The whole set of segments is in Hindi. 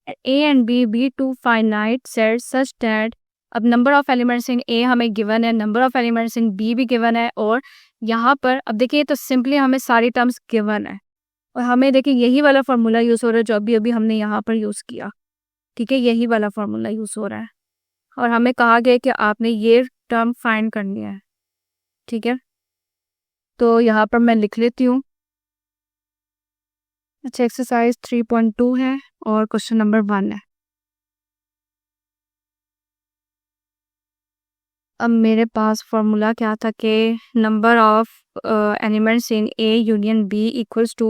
A and B be two finite sets such that, अब number of elements in A हमें गिवन है, number of elements in B भी गिवन है, और यहाँ पर अब देखिए तो सिंपली हमें सारी टर्म्स गिवन है और हमें देखिए यही वाला फार्मूला यूज़ हो रहा है जो अभी अभी हमने यहाँ पर यूज़ किया। ठीक है, यही वाला फार्मूला यूज़ हो रहा है और हमें कहा गया कि आपने ये टर्म फाइंड करनी है। ठीक है, तो यहाँ पर मैं लिख लेती हूँ। अच्छा, एक्सरसाइज 3.2 है और क्वेश्चन नंबर 1 है। अब मेरे पास फॉर्मूला क्या था कि number of elements in A union B equals to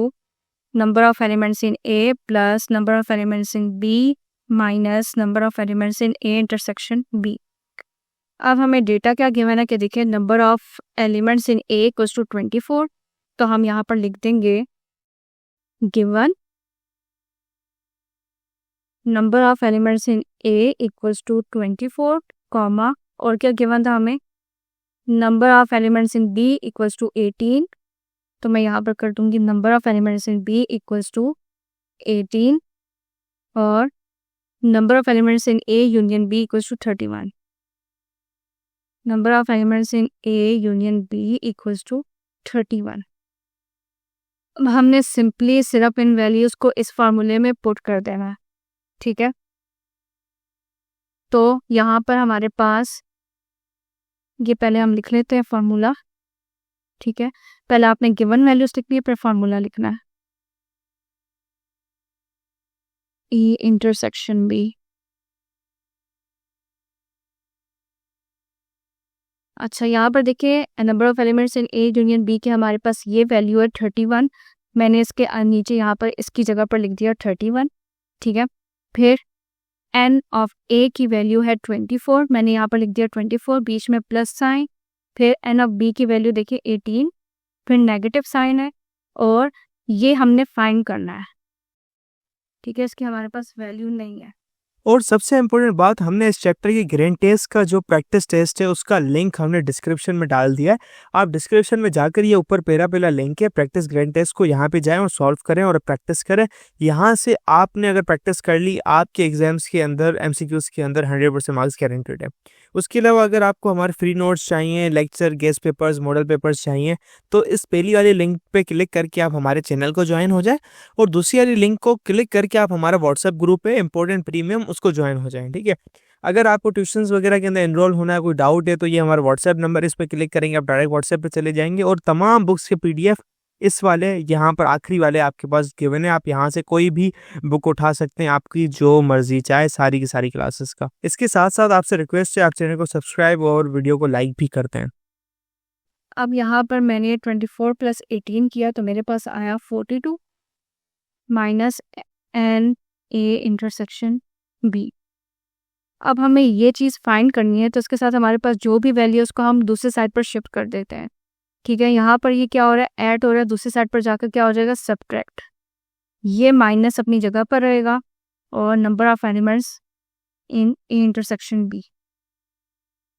number of elements in A plus number of elements in B minus number of elements in A intersection B. अब हमें डेटा क्या गिवन है कि देखिए number of elements in A equals to 24, तो हम यहाँ पर लिख देंगे given number of elements in A equals to 24 comma, और क्या गिवन था हमें, number of elements in B equals to 18, तो मैं यहाँ पर कर दूंगी number of elements in B equals to 18 और number of elements in A union B equals to 31। Number of elements in A union B equals to 31। अब हमने सिंपली सिर्फ इन वैल्यूज को इस फार्मूले में पुट कर देना है। ठीक है, तो यहाँ पर हमारे पास ये पहले हम लिख लेते हैं फार्मूला। ठीक है, पहले आपने गिवन वैल्यूज लिखनी है, फिर फार्मूला लिखना है। E intersection B. अच्छा, यहाँ पर देखिए number of elements in A union B के हमारे पास ये वैल्यू है 31। मैंने इसके नीचे यहाँ पर इसकी जगह पर लिख दिया 31। ठीक है, फिर एन ऑफ ए की वैल्यू है 24, मैंने यहाँ पर लिख दिया 24, बीच में प्लस साइन। फिर एन ऑफ बी की वैल्यू देखिए 18, फिर नेगेटिव साइन है और ये हमने फाइंड करना है। ठीक है, इसकी हमारे पास वैल्यू नहीं है। और सबसे इम्पोर्टेंट बात, हमने इस चैप्टर की ग्रैंड टेस्ट का जो प्रैक्टिस टेस्ट है उसका लिंक हमने डिस्क्रिप्शन में डाल दिया है। आप डिस्क्रिप्शन में जाकर ये ऊपर पहला लिंक है प्रैक्टिस ग्रैंड टेस्ट को, यहाँ पे जाएं और सॉल्व करें और प्रैक्टिस करें। यहाँ से आपने अगर प्रैक्टिस कर ली, आपके एग्जाम्स के अंदर MCQs के अंदर 100% मार्क्स गारंटेड है। उसके अलावा अगर आपको हमारे फ्री नोट्स चाहिए, lecture, guest papers, model papers चाहिए, तो इस पहली वाली लिंक पे क्लिक करके आप हमारे चैनल को ज्वाइन हो जाए और दूसरी वाली लिंक को क्लिक करके आप हमारा व्हाट्सएप ग्रुप है इंपॉर्टेंट प्रीमियम, उसको ज्वाइन हो जाएं। ठीक है, अगर आपको ट्यूशंस वगैरह के अंदर एनरोल होना है, कोई डाउट है, तो ये हमारा व्हाट्सएप नंबर, इस पर क्लिक करेंगे आप डायरेक्ट व्हाट्सएप पे चले जाएंगे और तमाम बुक्स के PDF इस वाले यहाँ पर आखिरी वाले आपके पास गिवन है। आप यहाँ से कोई भी बुक उठा सकते हैं, आपकी जो मर्जी चाहे, सारी की सारी क्लासेस का। इसके साथ साथ आपसे रिक्वेस्ट है, आप चैनल को सब्सक्राइब और वीडियो को लाइक भी करते हैं। अब यहाँ पर मैंने 24 प्लस 18 किया तो मेरे पास आया 42 minus N A intersection B. अब हमें ये चीज़ फाइंड करनी है, तो इसके साथ हमारे पास जो भी वैल्यू उसको हम दूसरी साइड पर शिफ्ट कर देते हैं। ठीक है, यहाँ पर ये क्या हो रहा है, ऐड हो रहा है, दूसरी साइड पर जाकर क्या हो जाएगा, सब्ट्रैक्ट। ये माइनस अपनी जगह पर रहेगा और number of elements in A intersection B.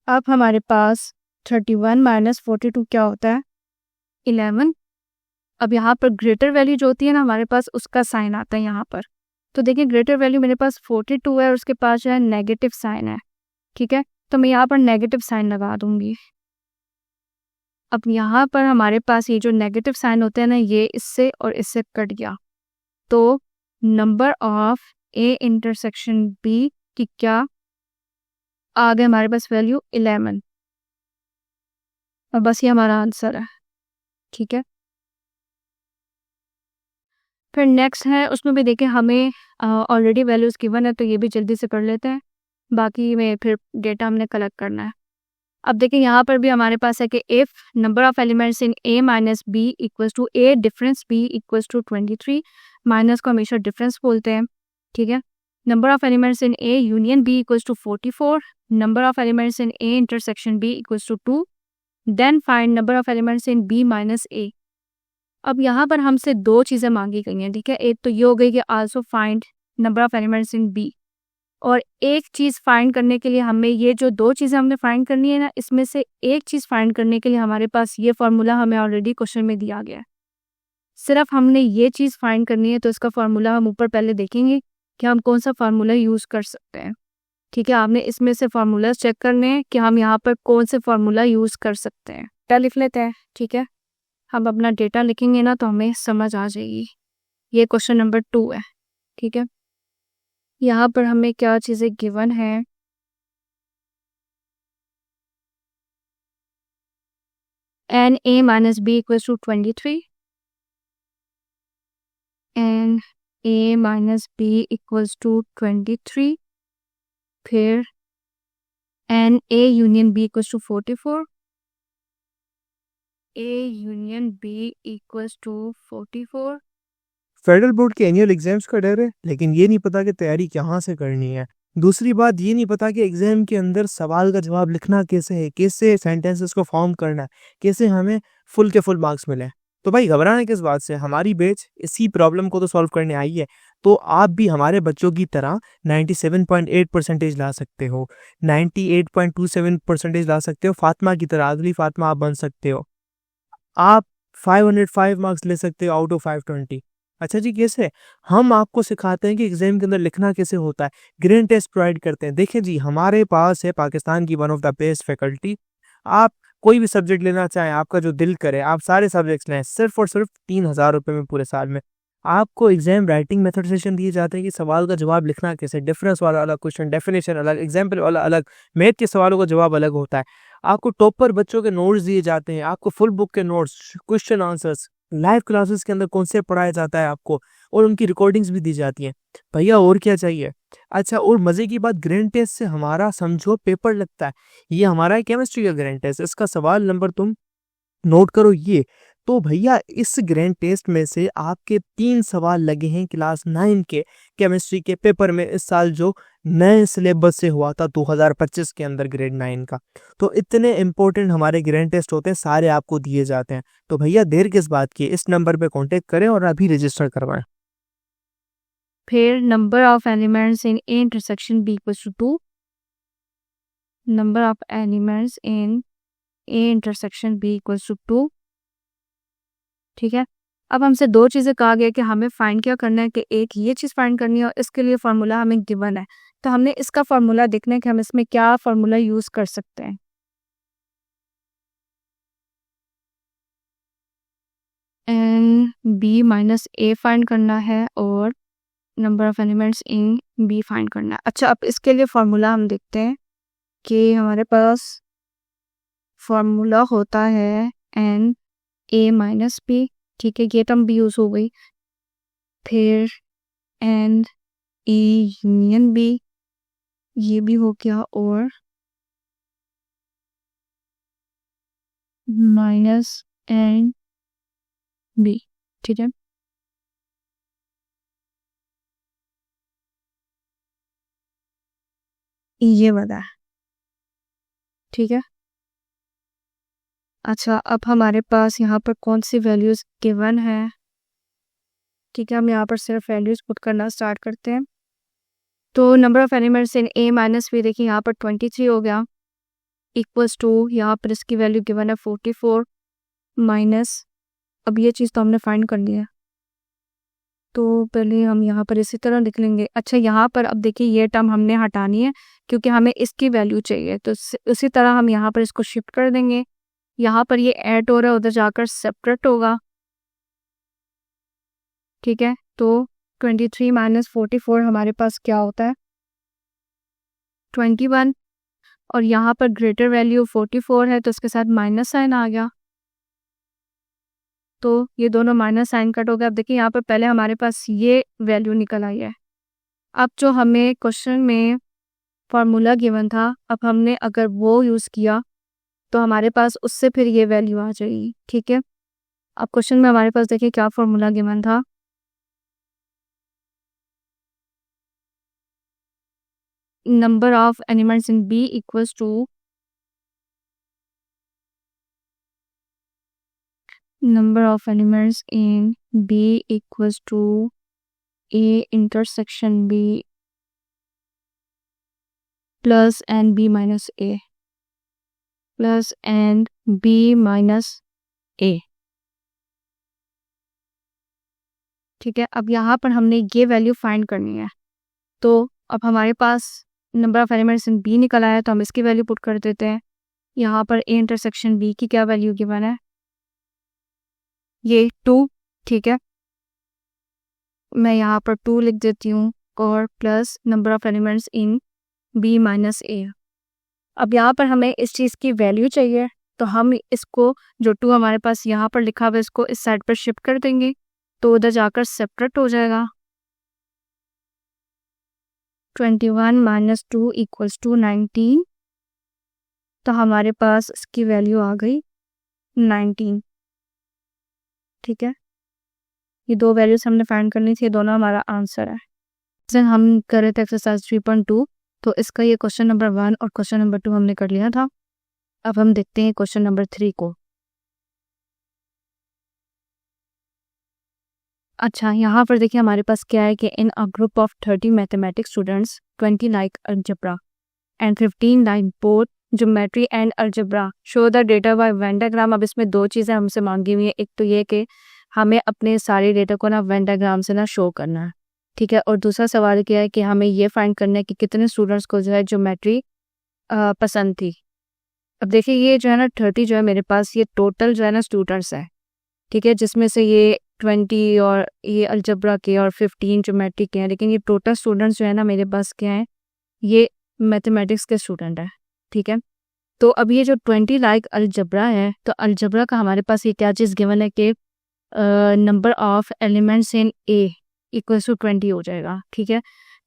अब हमारे पास 31 माइनस 42 क्या होता है, 11। अब यहाँ पर ग्रेटर वैल्यू जो होती है ना हमारे पास, उसका साइन आता है यहाँ पर। तो देखिए ग्रेटर वैल्यू मेरे पास 42 है और उसके पास जो है नेगेटिव साइन है। ठीक है, तो मैं यहाँ पर नेगेटिव साइन लगा दूंगी। अब यहाँ पर हमारे पास ये जो नेगेटिव साइन होते हैं ना, ये इससे और इससे कट गया, तो number of A intersection B की क्या आ गया हमारे पास वैल्यू 11, और बस ये हमारा आंसर है। ठीक है, फिर नेक्स्ट है, उसमें भी देखें हमें ऑलरेडी वैल्यूज गिवन है, तो ये भी जल्दी से कर लेते हैं, बाकी में फिर डेटा हमने कलेक्ट करना है। अब देखिए यहाँ पर भी हमारे पास है कि if number of elements in A minus B equals to A difference B equals to 23, minus को हमेशा डिफरेंस बोलते हैं। ठीक है, number of elements in A union B equals to 44, number of elements in A intersection B equals to 2, then find number of elements in B minus A. अब यहाँ पर हमसे दो चीज़ें मांगी गई हैं। ठीक है, एक तो ये हो गई कि also find number of elements in B, और एक चीज़ फाइंड करने के लिए हमें ये जो दो चीज़ें हमने फाइंड करनी है ना, इसमें से एक चीज़ फाइंड करने के लिए हमारे पास ये फार्मूला हमें ऑलरेडी क्वेश्चन में दिया गया है। सिर्फ हमने ये चीज़ फाइंड करनी है, तो इसका फार्मूला हम ऊपर पहले देखेंगे कि हम कौन सा फार्मूला यूज़ कर सकते हैं। ठीक है, आपने इसमें से फार्मूला चेक करने हैं कि हम यहाँ पर कौन से फार्मूला यूज़ कर सकते हैं। डेटा लिख लेते हैं। ठीक है, हम अपना डेटा लिखेंगे ना तो हमें समझ आ जाएगी। ये क्वेश्चन नंबर 2 है। ठीक है, यहाँ पर हमें क्या चीज़ें गिवन है। N A minus B equals to 23 N A minus B equals to 23, फिर N A union B equals to 44, A union B equals to 44। Federal board के एनुअल एग्जाम्स का डर है, लेकिन ये नहीं पता कि तैयारी कहाँ से करनी है। दूसरी बात ये नहीं पता कि एग्जाम के अंदर सवाल का जवाब लिखना कैसे है, कैसे सेंटेंसेस को फॉर्म करना है, कैसे हमें फुल के फुल मार्क्स मिले। तो भाई घबराने किस बात से, हमारी बैच इसी प्रॉब्लम को तो सॉल्व करने आई है। तो आप भी हमारे बच्चों की तरह 97.8 परसेंटेज ला सकते हो, 98.27 परसेंटेज ला सकते हो, फातिमा की तरह अगली फातिमा आप बन सकते हो। आप 505 मार्क्स ले सकते हो आउट ऑफ 520। अच्छा जी, कैसे? हम आपको सिखाते हैं कि एग्जाम के अंदर लिखना कैसे होता है, ग्रेड टेस्ट प्रोवाइड करते हैं। देखिए जी, हमारे पास है पाकिस्तान की one of the best faculty. आप कोई भी सब्जेक्ट लेना चाहें, आपका जो दिल करे, आप सारे सब्जेक्ट्स लें, सिर्फ और सिर्फ 3,000 रुपये में पूरे साल में। आपको एग्जाम राइटिंग मेथड सेशन दिए जाते हैं कि सवाल का जवाब लिखना कैसे, डिफरेंस वाला अलग क्वेश्चन, डेफिनेशन अलग, एग्जाम्पल वाला अलग, मैथ के सवालों का जवाब अलग होता है। आपको टॉपर बच्चों के नोट्स दिए जाते हैं, आपको फुल बुक के notes, question answers, live classes के अंदर कॉन्सेप्ट पढ़ाया जाता है आपको, और उनकी रिकॉर्डिंग्स भी दी जाती हैं। भैया और क्या चाहिए? अच्छा, और मजे की बात, ग्रैंड टेस्ट से हमारा समझो पेपर लगता है। ये हमारा है केमिस्ट्री का ग्रैंड टेस्ट, इसका सवाल नंबर तुम नोट करो ये। तो भैया इस ग्रैंड टेस्ट में से आपके 3 सवाल लगे हैं क्लास 9 के केमिस्ट्री के पेपर में, इस साल जो नए सिलेबस से हुआ था 2025 के अंदर ग्रेड 9 का। तो इतने इंपॉर्टेंट हमारे ग्रैंड टेस्ट होते हैं, सारे आपको दिए जाते हैं। तो भैया देर किस बात की, इस नंबर पे कांटेक्ट करें और अभी रजिस्टर करवाएं। फिर number of elements in A intersection B equals to 2, number of elements in A intersection B equals to 2। ठीक है, अब हमसे दो चीज़ें कहा गया कि हमें फाइंड क्या करना है, कि एक ये चीज़ फाइंड करनी है और इसके लिए फार्मूला हमें गिवन है। तो हमने इसका फार्मूला देखना है कि हम इसमें क्या फार्मूला यूज़ कर सकते हैं। N B minus A find करना है और number of elements in B find करना है। अच्छा, अब इसके लिए फार्मूला हम देखते हैं कि हमारे पास फार्मूला होता है एन ए माइनस बी। ठीक है, ये टर्म भी यूज़ हो गई। फिर एन ए यूनियन बी, ये भी हो गया, और माइनस एन बी। ठीक है, ये वाला है। ठीक है, अच्छा, अब हमारे पास यहाँ पर कौन सी वैल्यूज गिवन है। ठीक है, हम यहाँ पर सिर्फ वैल्यूज पुट करना स्टार्ट करते हैं। तो number of elements in A minus B, देखिए यहाँ पर 23 हो गया, इक्वल्स टू, यहाँ पर इसकी वैल्यू गिवन है 44 माइनस, अब ये चीज़ तो हमने फाइंड कर लिया है, तो पहले हम यहाँ पर इसी तरह लिख लेंगे। अच्छा, यहाँ पर अब देखिए ये टर्म हमने हटानी है क्योंकि हमें इसकी वैल्यू चाहिए, तो उसी तरह हम यहाँ पर इसको शिफ्ट कर देंगे। यहाँ पर ये ऐड हो रहा है, उधर जाकर सेपरेट होगा। ठीक है, तो 23 माइनस 44 हमारे पास क्या होता है, 21, और यहाँ पर ग्रेटर वैल्यू 44 है तो उसके साथ माइनस साइन आ गया, तो ये दोनों माइनस साइन कट हो गया। अब देखिए यहाँ पर पहले हमारे पास ये वैल्यू निकल आई है। अब जो हमें क्वेश्चन में फॉर्मूला गिवन था, अब हमने अगर वो यूज़ किया तो हमारे पास उससे फिर ये वैल्यू आ जाएगी। ठीक है, अब क्वेश्चन में हमारे पास देखिए क्या फॉर्मूला गिवन था, number of elements in B equals to number of elements in B equals to A intersection B plus and B minus A plus and B minus A। ठीक है, अब यहाँ पर हमने ये वैल्यू फाइंड करनी है। तो अब हमारे पास number of elements in B निकल आया, तो हम इसकी वैल्यू पुट कर देते हैं। यहाँ पर ए इंटरसेक्शन बी की क्या वैल्यू गिवन है, ये 2, ठीक है। मैं यहाँ पर 2 लिख देती हूँ और plus number of elements in B minus A. अब यहाँ पर हमें इस चीज़ की वैल्यू चाहिए, तो हम इसको जो 2 हमारे पास यहाँ पर लिखा हुआ है इसको इस साइड पर शिफ्ट कर देंगे, तो उधर जाकर सेपरेट हो जाएगा। 21 माइनस 2 इक्वल्स टू 19, तो हमारे पास इसकी वैल्यू आ गई 19, ठीक है। ये दो वैल्यूज हमने फाइंड करनी थी, दोनों हमारा आंसर है। जैसे हम कर रहे थे एक्सरसाइज 3.2, तो इसका ये क्वेश्चन नंबर 1 और क्वेश्चन नंबर 2 हमने कर लिया था। अब हम देखते हैं क्वेश्चन नंबर 3 को। अच्छा, यहाँ पर देखिए हमारे पास क्या है कि in a group of 30 mathematics students 20 like algebra and 15 like both geometry and algebra show the data by Venn diagram. अब इसमें दो चीज़ें हमसे मांगी हुई है, एक तो ये कि हमें अपने सारे डेटा को ना वेन डायग्राम से ना शो करना है, ठीक है। और दूसरा सवाल क्या है कि हमें ये फाइंड करना है कि कितने स्टूडेंट्स को जो है ज्योमेट्री पसंद थी। अब देखिए ये जो है ना 30 जो है मेरे पास, ये टोटल जो है ना स्टूडेंट्स है, ठीक है, जिसमें से ये 20 और ये अलजेब्रा के और 15 ज्योमेट्री के हैं, लेकिन ये टोटल स्टूडेंट्स जो है ना मेरे पास क्या है, ये मैथमेटिक्स के स्टूडेंट है, ठीक है। तो अब ये जो 20 लाइक अलजेब्रा है, तो अलजेब्रा का हमारे पास ये क्या चीज़ गिवन है कि number of elements in A equals to 20 हो जाएगा, ठीक है।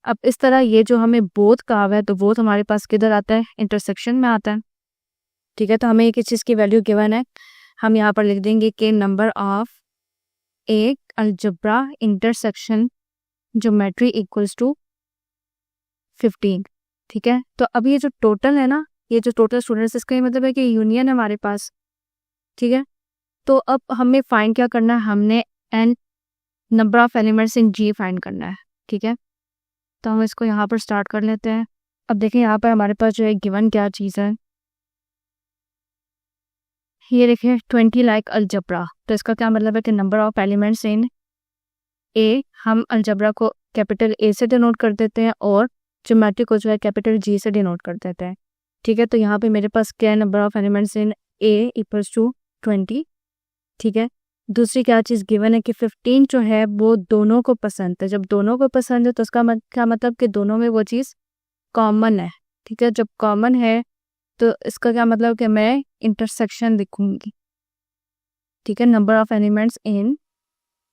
अब इस तरह ये जो हमें बोथ कहा हुआ है, तो बोथ हमारे पास किधर आता है, इंटरसेक्शन में आता है, ठीक है। तो हमें एक चीज़ की वैल्यू गिवन है, हम यहाँ पर लिख देंगे कि number of A algebra intersection geometry equals to 15, ठीक है। तो अब ये जो टोटल है ना, ये जो टोटल स्टूडेंट्स, इसका ये मतलब है कि यूनियन है हमारे पास, ठीक है। तो अब हमें फाइंड क्या करना है, हमने N number of elements in G find करना है, ठीक है। तो हम इसको यहाँ पर स्टार्ट कर लेते हैं। अब देखें यहाँ पर हमारे पास जो है गिवन क्या चीज़ है, ये देखिए 20 लाइक अलजेब्रा, तो इसका क्या मतलब है कि नंबर ऑफ एलिमेंट्स इन ए, हम अलजेब्रा को कैपिटल ए से डिनोट कर देते हैं और ज्योमेट्री को जो है कैपिटल जी से डिनोट कर देते हैं, ठीक है। तो यहाँ पे मेरे पास क्या है, number of elements in A equals to 20, ठीक है। दूसरी क्या चीज़ गिवन है कि 15 जो है वो दोनों को पसंद है। जब दोनों को पसंद है तो उसका क्या मतलब कि दोनों में वो चीज़ कॉमन है, ठीक है। जब कॉमन है तो इसका क्या मतलब कि मैं इंटरसेक्शन लिखूंगी, ठीक है। Number of elements in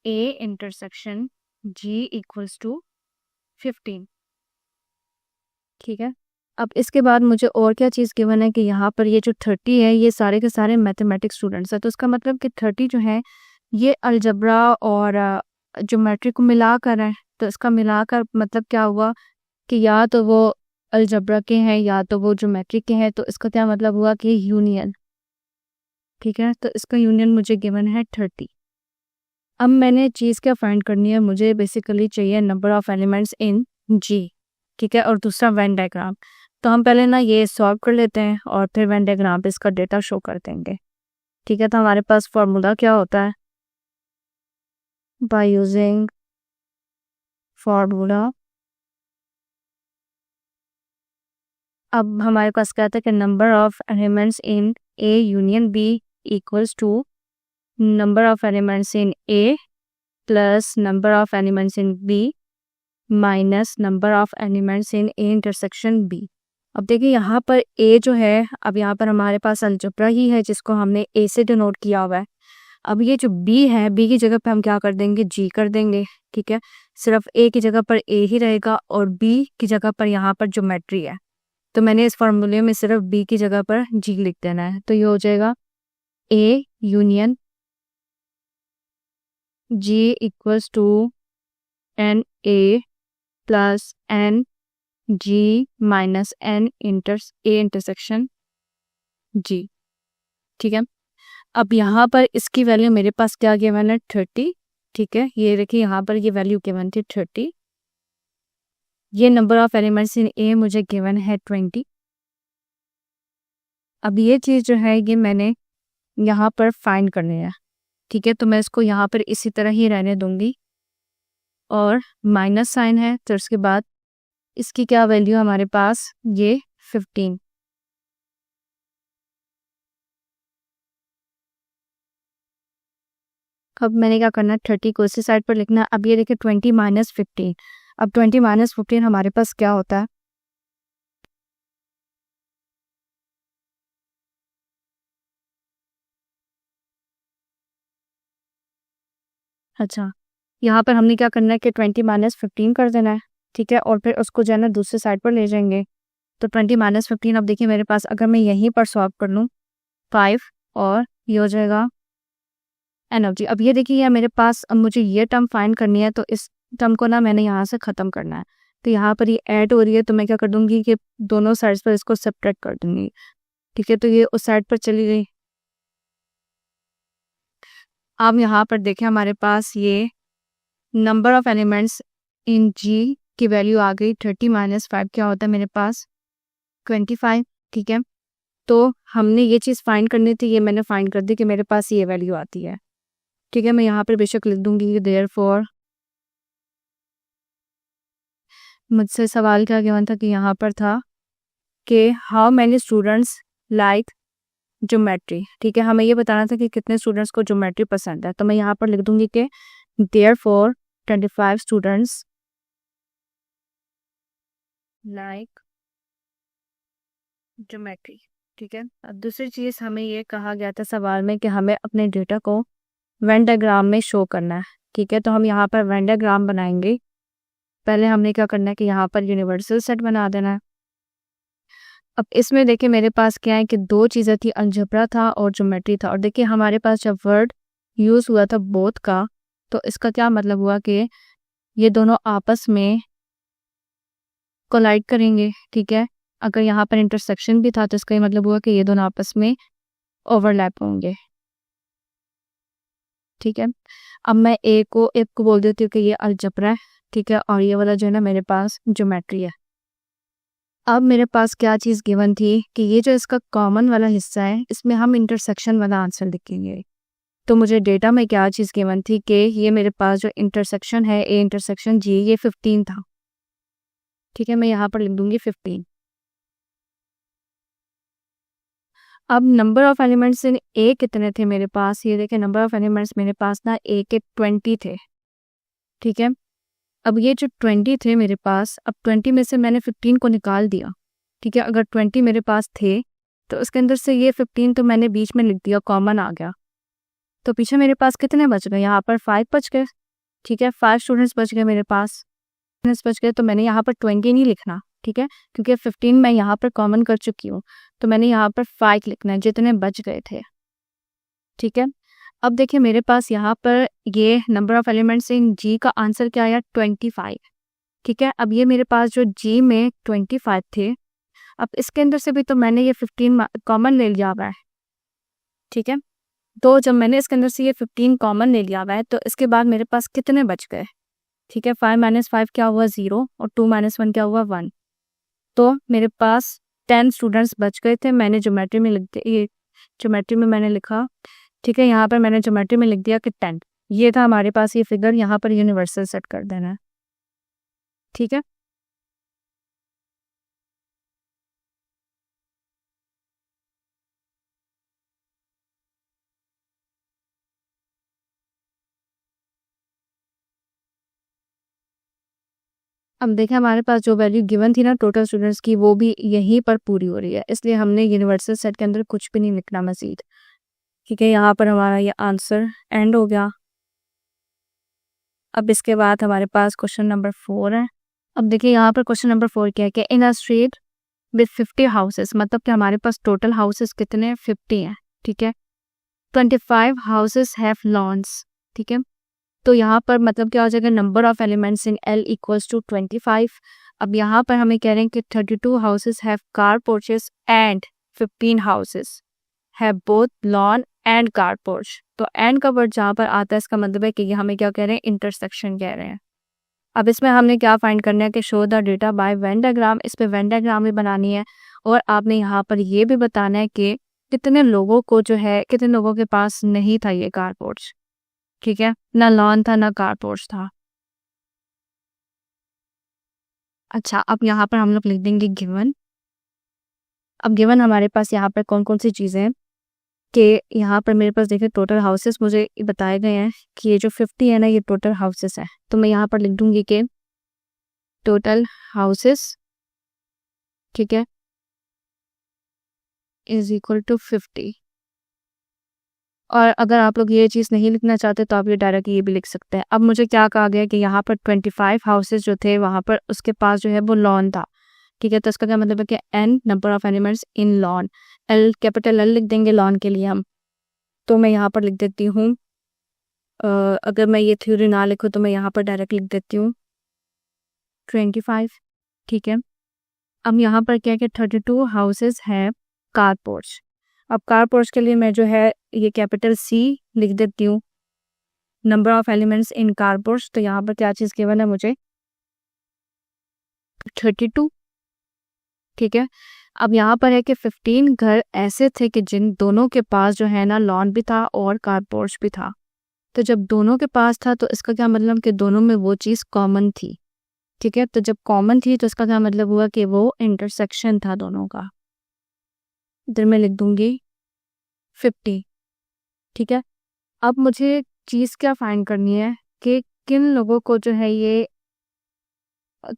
A intersection G equals to 15, ठीक है। अब इसके बाद मुझे और क्या चीज़ गिवन है कि यहाँ पर ये जो 30 है ये सारे के सारे मैथमेटिक्स स्टूडेंट्स हैं, तो इसका मतलब कि 30 जो है ये अलजेब्रा और ज्योमेट्री को मिलाकर है। तो इसका मिलाकर मतलब क्या हुआ कि या तो वो अलजेब्रा के हैं या तो वो ज्योमेट्री के हैं, तो इसका क्या मतलब हुआ कि यूनियन, ठीक है। तो इसका यूनियन मुझे गिवन है 30। अब मैंने चीज़ क्या फाइंड करनी है, मुझे बेसिकली चाहिए नंबर ऑफ एलिमेंट्स इन जी, ठीक है, और दूसरा वेन डायग्राम। तो हम पहले ना ये सॉल्व कर लेते हैं और फिर वेन डायग्राम पे इसका डेटा शो कर देंगे, ठीक है। तो हमारे पास फॉर्मूला क्या होता है, बाय यूजिंग फॉर्मूला, अब हमारे पास क्या था कि number of elements in A union B equals to number of elements in A plus number of elements in B minus number of elements in A intersection B. अब देखिए यहाँ पर ए जो है, अब यहाँ पर हमारे पास अलजेब्रा ही है जिसको हमने ए से डिनोट किया हुआ है। अब ये जो बी है, बी की जगह पे हम क्या कर देंगे, जी कर देंगे, ठीक है। सिर्फ ए की जगह पर ए ही रहेगा और बी की जगह पर यहाँ पर ज्योमेट्री है, तो मैंने इस फॉर्मूले में सिर्फ बी की जगह पर जी लिख देना है। तो ये हो जाएगा A union G equals to N A plus N G minus N A intersection G, ठीक है। अब यहाँ पर इसकी वैल्यू मेरे पास क्या गिवन है, 30, ठीक है। ये देखिए यहाँ पर ये वैल्यू गिवन थी 30, ये नंबर ऑफ एलिमेंट्स इन ए मुझे गिवन है 20। अब ये चीज़ जो है ये मैंने यहाँ पर फाइंड करनी है, ठीक है। तो मैं इसको यहाँ पर इसी तरह ही रहने दूंगी और माइनस साइन है, तो उसके बाद इसकी क्या वैल्यू हमारे पास, ये 15। अब मैंने क्या करना है, 30 को इसी साइड पर लिखना है। अब ये देखिए 20 माइनस 15, अब 20 माइनस 15 हमारे पास क्या होता है, अच्छा यहाँ पर हमने क्या करना है कि 20 माइनस 15 कर देना है, ठीक है, और फिर उसको जो है ना दूसरे साइड पर ले जाएंगे। तो 20 माइनस 15, अब देखिए मेरे पास अगर मैं यहीं पर सॉल्व कर लूँ 5, और ये हो जाएगा एनर्जी। अब ये देखिए यार मेरे पास, अब मुझे ये टर्म फाइंड करनी है, तो इस टर्म को ना मैंने यहाँ से ख़त्म करना है। तो यहाँ पर ये ऐड हो रही है, तो मैं क्या कर दूंगी कि दोनों साइड्स पर इसको सब्ट्रैक्ट कर दूंगी, ठीक है। तो ये उस साइड पर चली गई। अब यहाँ पर देखें हमारे पास ये नंबर ऑफ एलिमेंट्स इन जी की वैल्यू आ गई। 30 माइनस 5 क्या होता है मेरे पास, 25, ठीक है। तो हमने ये चीज़ फाइंड करनी थी, ये मैंने फाइंड कर दी कि मेरे पास ये वैल्यू आती है, ठीक है। मैं यहाँ पर बेशक लिख दूंगी कि देयरफॉर, मुझसे सवाल क्या गिवन था कि यहाँ पर था कि how many students like geometry, ठीक है। हमें ये बताना था कि कितने स्टूडेंट्स को ज्योमेट्री पसंद है। तो मैं यहाँ पर लिख दूंगी कि देयरफॉर 25 स्टूडेंट्स लाइक ज्योमेट्री, ठीक है। अब दूसरी चीज़ हमें ये कहा गया था सवाल में कि हमें अपने डेटा को वेन डायग्राम में शो करना है, ठीक है। तो हम यहाँ पर वेन डायग्राम बनाएंगे। पहले हमने क्या करना है कि यहाँ पर यूनिवर्सल सेट बना देना है। अब इसमें देखिए मेरे पास क्या है कि दो चीज़ें थी, अलजेब्रा था और ज्योमेट्री था। और देखिए हमारे पास जब वर्ड यूज़ हुआ था बोथ का, तो इसका क्या मतलब हुआ कि ये दोनों आपस में कोलाइड करेंगे, ठीक है। अगर यहाँ पर इंटरसेक्शन भी था तो इसका ये मतलब हुआ कि ये दोनों आपस में ओवरलैप होंगे, ठीक है। अब मैं एक को बोल देती हूँ कि ये अलजेब्रा है, ठीक है, और ये वाला जो है ना मेरे पास ज्योमेट्री है। अब मेरे पास क्या चीज़ गिवन थी कि ये जो इसका कॉमन वाला हिस्सा है, इसमें हम इंटरसेक्शन वाला आंसर लिखेंगे। तो मुझे डेटा में क्या चीज़ गिवन थी कि ये मेरे पास जो इंटरसेक्शन है, ए इंटरसेक्शन जी, ये 15 था, ठीक है। मैं यहाँ पर लिख दूंगी 15। अब नंबर ऑफ एलिमेंट्स इन ए कितने थे मेरे पास, ये देखें नंबर ऑफ एलिमेंट्स मेरे पास ना ए के 20 थे, ठीक है। अब ये जो 20 थे मेरे पास, अब 20 में से मैंने 15 को निकाल दिया, ठीक है। अगर 20 मेरे पास थे तो उसके अंदर से ये 15 तो मैंने बीच में लिख दिया, कॉमन आ गया। तो पीछे मेरे पास कितने बच गए, यहाँ पर 5 बच गए, ठीक है। 5 स्टूडेंट्स बच गए मेरे पास, स्टूडेंट्स बच गए। तो मैंने यहाँ पर 20 नहीं लिखना, ठीक है, क्योंकि 15 मैं यहाँ पर कॉमन कर चुकी हूँ। तो मैंने यहाँ पर 5 लिखना है, जितने बच गए थे, ठीक है। अब देखिए मेरे पास यहाँ पर ये नंबर ऑफ एलिमेंट्स इन जी का आंसर क्या आया, 25, ठीक है। अब ये मेरे पास जो जी में 25 थे, अब इसके अंदर से भी तो मैंने ये 15 कॉमन ले लिया हुआ है, ठीक है। तो जब मैंने इसके अंदर से ये 15 कॉमन ले लिया हुआ है, तो इसके बाद मेरे पास कितने बच गए, ठीक है। 5 माइनस 5 क्या हुआ, 0, और 2 माइनस 1 क्या हुआ, 1। तो मेरे पास 10 स्टूडेंट्स बच गए थे। मैंने ज्योमेट्री में लिख दिया, ज्योमेट्री में मैंने लिखा, ठीक है, यहाँ पर मैंने ज्योमेट्री में लिख दिया कि 10। ये था हमारे पास ये फिगर, यहाँ पर यूनिवर्सल सेट कर देना है, ठीक है। अब देखें हमारे पास जो वैल्यू गिवन थी ना टोटल स्टूडेंट्स की, वो भी यहीं पर पूरी हो रही है, इसलिए हमने यूनिवर्सल सेट के अंदर कुछ भी नहीं लिखना मजीद, ठीक है। यहाँ पर हमारा ये आंसर एंड हो गया। अब इसके बाद हमारे पास क्वेश्चन नंबर 4 है। अब देखिए यहाँ पर क्वेश्चन नंबर 4 क्या है कि in a street with 50 houses, मतलब कि हमारे पास टोटल हाउसेस कितने हैं, 50 हैं, ठीक है। 25 हाउसेस हैव लॉन्स, ठीक है। तो यहाँ पर मतलब क्या हो जाएगा, number of elements in L equals to 25। अब यहाँ पर हमें कह रहे हैं कि 32 houses have car porches and 15 houses have both lawn and car porch. तो एंड का वर्ड जहाँ पर आता है इसका मतलब है कि ये हमें क्या कह रहे हैं, इंटरसेक्शन कह रहे हैं। अब इसमें हमने क्या फाइंड करना है कि show the data by Venn diagram, इस पे वेन डायग्राम भी बनानी है, और आपने यहाँ पर ये भी बताना है कि कितने लोगों को जो है, कितने लोगों के पास नहीं था ये कार पोर्च, ठीक है, ना लॉन था ना कार पोर्च था। अच्छा, अब यहाँ पर हम लोग लिख देंगे गिवन। अब गिवन हमारे पास यहाँ पर कौन कौन सी चीज़ें हैं कि यहाँ पर मेरे पास देखिए टोटल हाउसेस मुझे बताए गए हैं कि ये जो 50 है ना, ये टोटल हाउसेस है। तो मैं यहाँ पर लिख दूंगी कि टोटल हाउसेस, ठीक है, इज इक्वल टू 50। और अगर आप लोग ये चीज़ नहीं लिखना चाहते तो आप ये डायरेक्ट ये भी लिख सकते हैं। अब मुझे क्या कहा गया कि यहाँ पर 25 हाउसेस जो थे वहाँ पर उसके पास जो है वो लॉन था, ठीक है। तो इसका क्या मतलब है कि n number of animals in lawn, L capital L लिख देंगे लॉन के लिए हम। तो मैं यहाँ पर लिख देती हूँ, अगर मैं ये थ्योरी ना लिखूँ तो मैं यहाँ पर डायरेक्ट लिख देती हूँ 25, ठीक है। अब यहाँ पर क्या है कि 32 हाउसेस है कार पोर्च। अब कार पोर्च के लिए मैं जो है ये कैपिटल C लिख देती हूँ, number of elements in car porch. तो यहाँ पर क्या चीज़ गिवन है मुझे, 32, ठीक है। अब यहाँ पर है कि 15 घर ऐसे थे कि जिन दोनों के पास जो है ना लॉन भी था और कार पोर्च भी था। तो जब दोनों के पास था तो इसका क्या मतलब कि दोनों में वो चीज़ कॉमन थी, ठीक है। तो जब कॉमन थी तो इसका क्या मतलब हुआ कि वो इंटरसेक्शन था दोनों का। इधर मैं लिख दूंगी 50, ठीक है। अब मुझे चीज़ क्या फाइंड करनी है कि किन लोगों को जो है ये,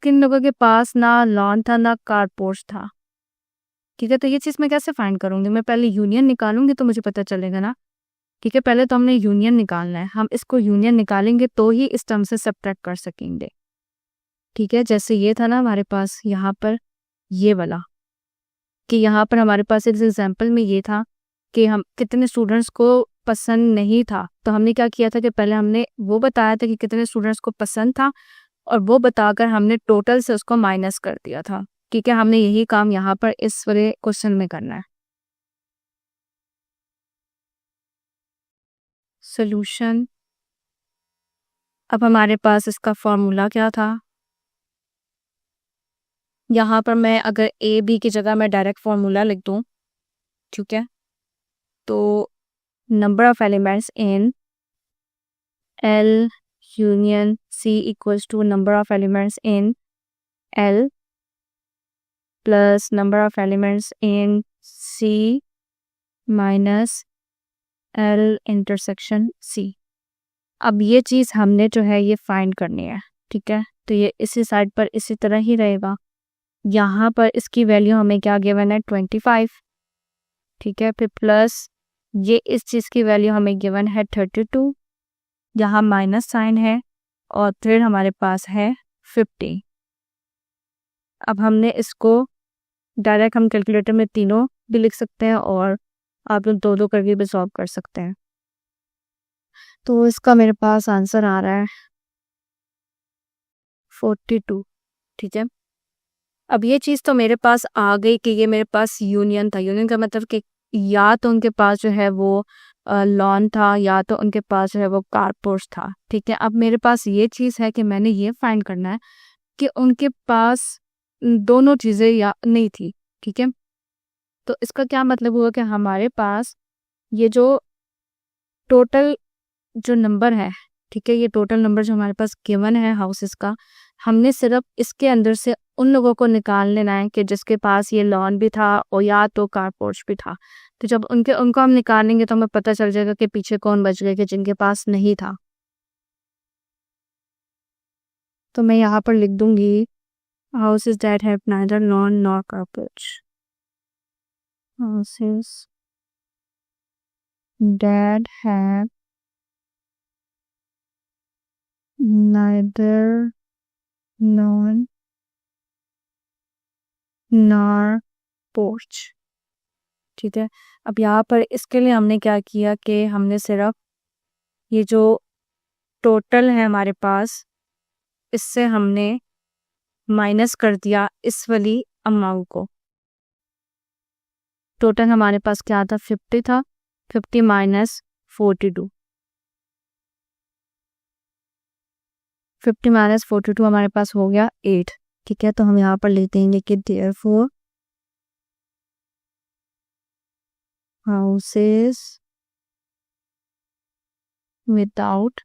किन लोगों के पास ना लॉन था ना कार पोर्च था, ठीक है। तो ये चीज़ मैं कैसे फाइंड करूंगी, मैं पहले यूनियन निकालूंगी तो मुझे पता चलेगा ना, ठीक है। पहले तो हमने यूनियन निकालना है, हम इसको यूनियन निकालेंगे तो ही इस टर्म से सब्ट्रैक्ट कर सकेंगे, ठीक है। जैसे ये था ना हमारे पास यहाँ पर ये वाला, कि यहाँ पर हमारे पास इस एग्जाम्पल में ये था कि हम कितने स्टूडेंट्स को पसंद नहीं था। तो हमने क्या किया था कि पहले हमने वो बताया था कि कितने स्टूडेंट्स को पसंद था और वो बताकर हमने टोटल से उसको माइनस कर दिया था, ठीक है। हमने यही काम यहाँ पर इस वाले क्वेश्चन में करना है। सोल्यूशन, अब हमारे पास इसका फॉर्मूला क्या था, यहाँ पर मैं अगर ए बी की जगह मैं डायरेक्ट फॉर्मूला लिख दूँ, ठीक है। तो number of elements in L union C equals to number of elements in L plus number of elements in C minus L intersection C। अब ये चीज़ हमने जो है ये फाइंड करनी है, ठीक है। तो ये इसी साइड पर इसी तरह ही रहेगा। यहाँ पर इसकी वैल्यू हमें क्या गिवन है 25, ठीक है। फिर प्लस ये इस चीज़ की वैल्यू हमें गिवन है 32, यहाँ माइनस साइन है, और फिर हमारे पास है 50। अब हमने इसको डायरेक्ट हम कैलकुलेटर में तीनों भी लिख सकते हैं और आप लोग दो दो करके भी सॉल्व कर सकते हैं। तो इसका मेरे पास आंसर आ रहा है 42, ठीक है। अब ये चीज़ तो मेरे पास आ गई कि ये मेरे पास यूनियन था। यूनियन का मतलब कि या तो उनके पास जो है वो लॉन था या तो उनके पास जो है वो कारपोर्च था, ठीक है। अब मेरे पास ये चीज़ है कि मैंने ये फाइंड करना है कि उनके पास दोनों चीज़ें या नहीं थी, ठीक है। तो इसका क्या मतलब हुआ कि हमारे पास ये जो टोटल जो नंबर है, ठीक है, ये टोटल नंबर जो हमारे पास गिवन है हाउसेस का, हमने सिर्फ इसके अंदर से उन लोगों को निकाल लेना है कि जिसके पास ये लॉन भी था और या तो कार पोर्च भी था। तो जब उनको हम निकालेंगे तो हमें पता चल जाएगा कि पीछे कौन बच गए कि जिनके पास नहीं था। तो मैं यहाँ पर लिख दूंगी houses that have neither lawn nor car porch, houses that have neither lawn nor porch, ठीक है। अब यहाँ पर इसके लिए हमने क्या किया कि हमने सिर्फ ये जो टोटल है हमारे पास इससे हमने माइनस कर दिया इस वाली अमाउंट को। टोटल हमारे पास क्या था 50 था, 50 माइनस 42, 50 माइनस 42 हमारे पास हो गया 8, ठीक है। तो हम यहाँ पर लिख देंगे कि therefore houses without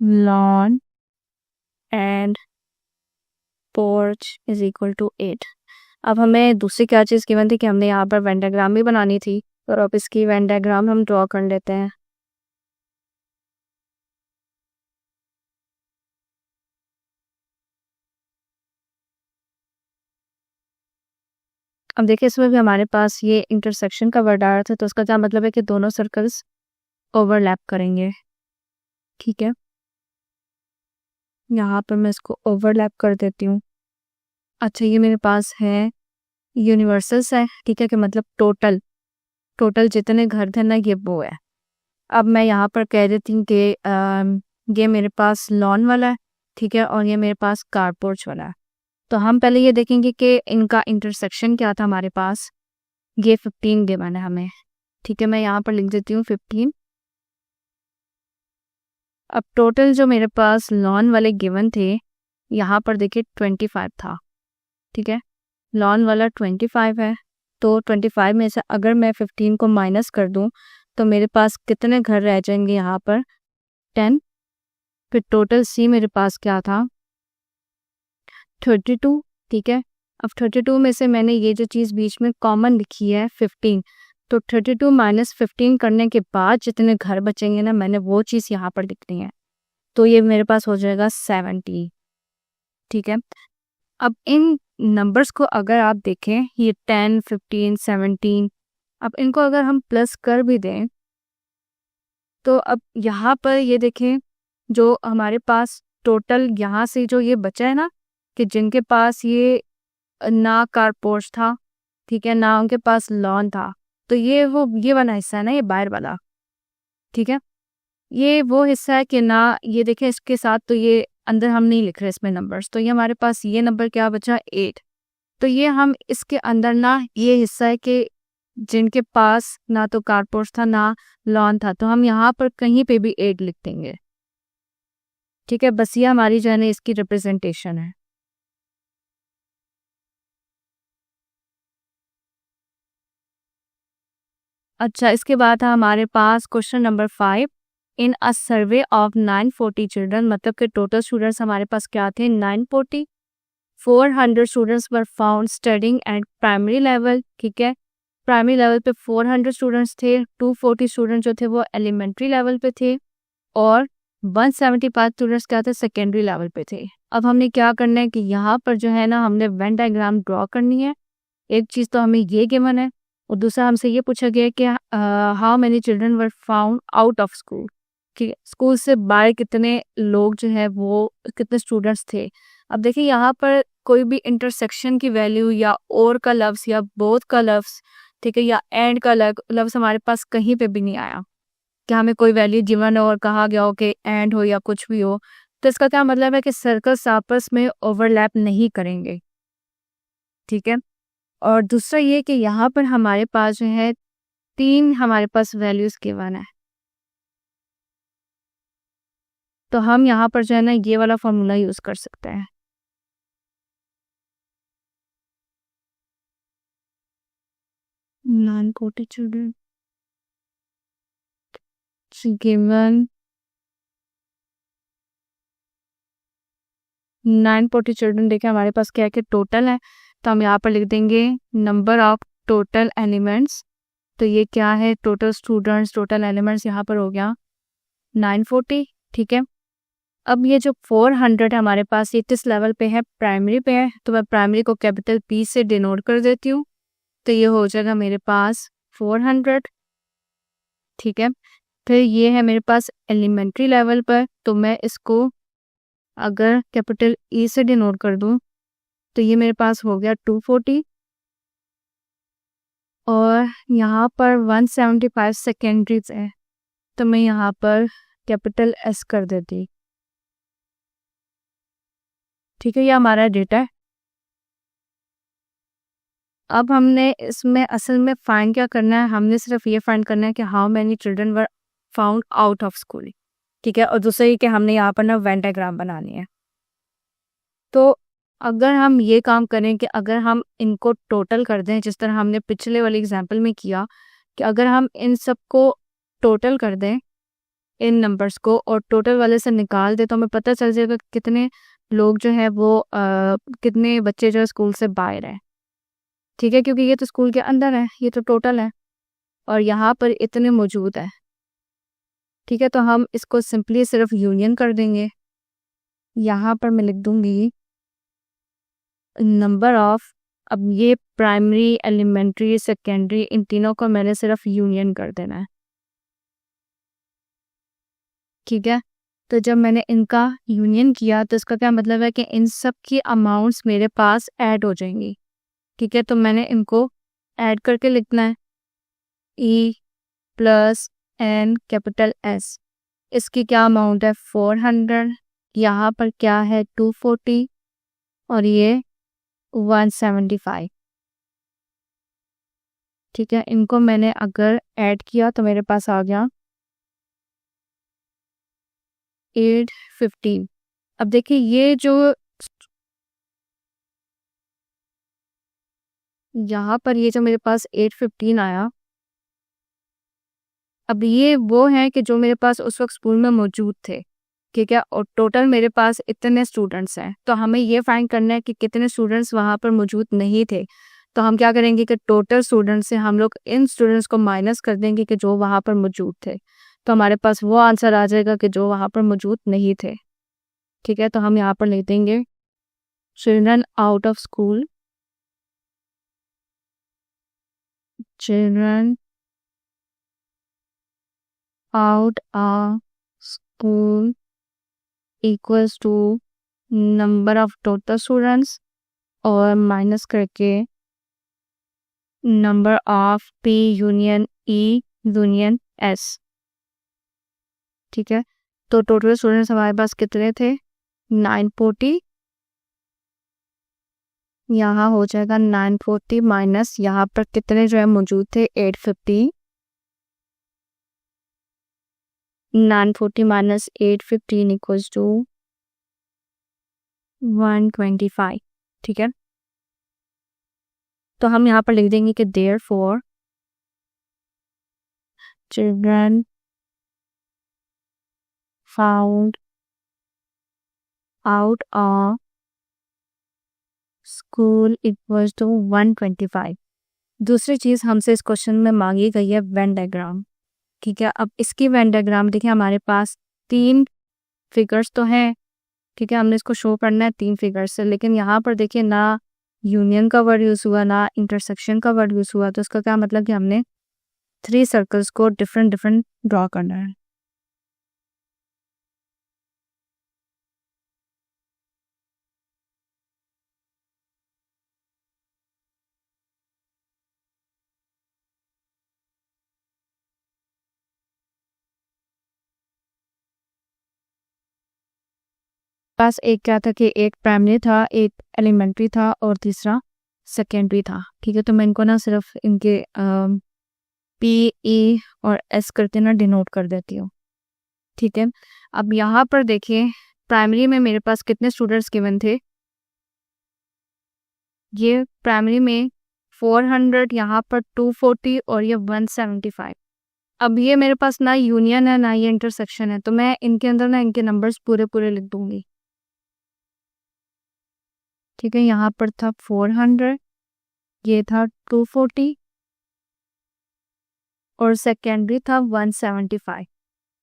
lawn and porch is equal to 8। अब हमें दूसरी क्या चीज़ गिवन थी कि हमने यहाँ पर वेन डायग्राम भी बनानी थी, और अब इसकी वेन डायग्राम हम ड्रॉ कर लेते हैं। अब देखिए इसमें भी हमारे पास ये इंटरसेक्शन का वर्ड आ रहा था, तो उसका क्या मतलब है कि दोनों सर्कल्स ओवरलैप करेंगे। ठीक है, यहाँ पर मैं इसको ओवरलैप कर देती हूँ। अच्छा, ये मेरे पास है यूनिवर्सल्स है, ठीक है, कि मतलब टोटल जितने घर थे ना ये वो है। अब मैं यहाँ पर कह देती हूँ कि ये मेरे पास लॉन वाला है, ठीक है, और ये मेरे पास कार पोर्च वाला है। तो हम पहले ये देखेंगे कि इनका इंटरसेक्शन क्या था हमारे पास। ये 15 गिवन है हमें, ठीक है, मैं यहाँ पर लिख देती हूँ 15। अब टोटल जो मेरे पास लॉन वाले गिवन थे यहाँ पर देखिए 25 था, ठीक है, लॉन वाला 25 है। तो 25 में से अगर मैं 15 को माइनस कर दूं तो मेरे पास कितने घर रह जाएंगे यहाँ पर 10। फिर टोटल सी मेरे पास क्या था 32, ठीक है। अब 32 में से मैंने ये जो चीज़ बीच में कॉमन लिखी है 15, तो 32 माइनस 15 करने के बाद जितने घर बचेंगे ना मैंने वो चीज़ यहाँ पर लिखनी है, तो ये मेरे पास हो जाएगा 70, ठीक है। अब इन नंबर्स को अगर आप देखें, ये 10, 15, 17, अब इनको अगर हम प्लस कर भी दें तो अब यहाँ पर ये देखें जो हमारे पास टोटल यहाँ से जो ये बचा है ना, कि जिनके पास ये ना कार पोर्च था, ठीक है, ना उनके पास लॉन था, तो ये वाला हिस्सा है ना, ये बाहर वाला, ठीक है, ये वो हिस्सा है कि ना ये देखें इसके साथ, तो ये अंदर हम नहीं लिख रहे इसमें नंबर्स, तो ये हमारे पास ये नंबर क्या बचा 8। तो ये हम इसके अंदर ना ये हिस्सा है कि जिनके पास ना तो कारपोर्ट था ना लॉन था, तो हम यहाँ पर कहीं पे भी 8 लिख देंगे, ठीक है। बस ये हमारी जो है ना इसकी रिप्रेजेंटेशन है। अच्छा, इसके बाद है हमारे पास question number 5। In a survey of 940 children, मतलब कि टोटल स्टूडेंट्स हमारे पास क्या थे 940, 400 students were found studying eight primary level, ठीक है, प्राइमरी लेवल पे 400 स्टूडेंट्स थे, 240 स्टूडेंट जो थे वो एलिमेंट्री लेवल पे थे, और 175 स्टूडेंट्स क्या थे सेकेंडरी लेवल पे थे। अब हमने क्या करना है कि यहाँ पर जो है ना हमने वेन डायग्राम ड्रॉ करनी है। एक चीज़ तो हमें ये गिवन है, और दूसरा हमसे ये पूछा गया है कि how many children were found out of school, कि स्कूल से बाहर कितने लोग जो है वो कितने स्टूडेंट्स थे। अब देखिए यहाँ पर कोई भी इंटरसेक्शन की वैल्यू या और का लफ्ज़ या बोथ का लफ्ज़, ठीक है, या एंड का लफ्ज़ हमारे पास कहीं पे भी नहीं आया कि हमें कोई वैल्यू गिवन हो और कहा गया हो कि एंड हो या कुछ भी हो। तो इसका क्या मतलब है कि सर्कल्स आपस में ओवरलैप नहीं करेंगे, ठीक है। और दूसरा ये कि यहाँ पर हमारे पास जो है 3 हमारे पास वैल्यूज़ गिवन है, तो हम यहाँ पर जो है ना ये वाला फॉर्मूला यूज़ कर सकते हैं। Non coated children given 940 children, देखिए हमारे पास क्या है कि टोटल है, तो हम यहाँ पर लिख देंगे नंबर ऑफ टोटल एलिमेंट्स। तो ये क्या है टोटल स्टूडेंट्स टोटल एलिमेंट्स यहाँ पर हो गया 940, ठीक है। अब ये जो 400 है हमारे पास ये किस लेवल पे है प्राइमरी पे है, तो मैं प्राइमरी को कैपिटल P से डिनोट कर देती हूँ, तो ये हो जाएगा मेरे पास 400, ठीक है। फिर ये है मेरे पास एलिमेंट्री लेवल पर, तो मैं इसको अगर कैपिटल E से डिनोट कर दूं तो ये मेरे पास हो गया 240, और यहाँ पर 175 सेकेंडरीज है, तो मैं यहाँ पर कैपिटल S कर देती, ठीक है, ये हमारा डेटा है। अब हमने इसमें असल में फाइंड क्या करना है, हमने सिर्फ ये फाइंड करना है कि how many children were found out of school, ठीक है, और दूसरा ये कि हमने यहाँ पर ना वेन डायग्राम बनानी है। तो अगर हम ये काम करें कि अगर हम इनको टोटल कर दें जिस तरह हमने पिछले वाले एग्जाम्पल में किया, कि अगर हम इन सबको टोटल कर दें इन नंबर्स को और टोटल वाले से निकाल दें, तो हमें पता चल जाएगा कितने लोग जो है वो कितने बच्चे जो है स्कूल से बाहर हैं, ठीक है, क्योंकि ये तो स्कूल के अंदर है, ये तो टोटल है और यहाँ पर इतने मौजूद है, ठीक है। तो हम इसको सिंपली सिर्फ यूनियन कर देंगे। यहाँ पर मैं लिख दूंगी नंबर ऑफ, अब ये प्राइमरी, एलिमेंट्री, सेकेंडरी, इन तीनों को मैंने सिर्फ यूनियन कर देना है, ठीक है। तो जब मैंने इनका यूनियन किया तो इसका क्या मतलब है कि इन सब की अमाउंट्स मेरे पास ऐड हो जाएंगी, ठीक है। तो मैंने इनको ऐड करके लिखना है, E plus N capital S, इसकी क्या अमाउंट है 400, यहाँ पर क्या है 240 और ये 175, ठीक है। इनको मैंने अगर ऐड किया तो मेरे पास आ गया 815। अब देखिए ये जो यहाँ पर ये जो मेरे पास 815 आया, अब ये वो है कि जो मेरे पास उस वक्त स्कूल में मौजूद थे, ठीक है। और टोटल मेरे पास इतने स्टूडेंट्स हैं, तो हमें ये फाइंड करना है कि कितने स्टूडेंट्स वहाँ पर मौजूद नहीं थे। तो हम क्या करेंगे कि टोटल स्टूडेंट्स से हम लोग इन स्टूडेंट्स को माइनस कर देंगे कि जो वहाँ पर मौजूद थे, तो हमारे पास वो आंसर आ जाएगा कि जो वहाँ पर मौजूद नहीं थे, ठीक है। तो हम यहाँ पर लिख देंगे children out of school, children out of school equals to number of total students और माइनस करके number of P union E union S, ठीक है। तो टोटल स्टूडेंट्स हमारे पास कितने थे 940, यहाँ हो जाएगा 940 माइनस यहाँ पर कितने जो है मौजूद थे 850, 940 माइनस 815 इक्वल्स टू 125, ठीक है। तो हम यहाँ पर लिख देंगे कि therefore children found out of school equals to 125। दूसरी चीज हमसे इस क्वेश्चन में मांगी गई है वेन डायग्राम, ठीक है। अब इसकी वेन डायग्राम देखिए, हमारे पास 3 फिगर्स तो हैं, ठीक है, हमने इसको शो करना है 3 फिगर्स से, लेकिन यहाँ पर देखिए ना यूनियन का वर्ड यूज हुआ ना इंटरसेक्शन का वर्ड यूज हुआ। तो इसका क्या मतलब कि हमने 3 सर्कल्स को डिफरेंट डिफरेंट ड्रॉ करना है। पास एक क्या था कि एक प्राइमरी था, एक एलिमेंट्री था और तीसरा सेकेंडरी था, ठीक है। तो मैं इनको ना सिर्फ इनके पी ई और एस करके ना डिनोट कर देती हूँ, ठीक है। अब यहाँ पर देखिए प्राइमरी में मेरे पास कितने स्टूडेंट्स गिवन थे, ये प्राइमरी में 400, यहाँ पर 240 और ये 175। अब ये मेरे पास ना यूनियन है ना ये इंटरसेक्शन है, तो मैं इनके अंदर ना इनके नंबर्स पूरे पूरे लिख दूंगी, ठीक है। यहाँ पर था 400, ये था 240 और सेकेंडरी था 175।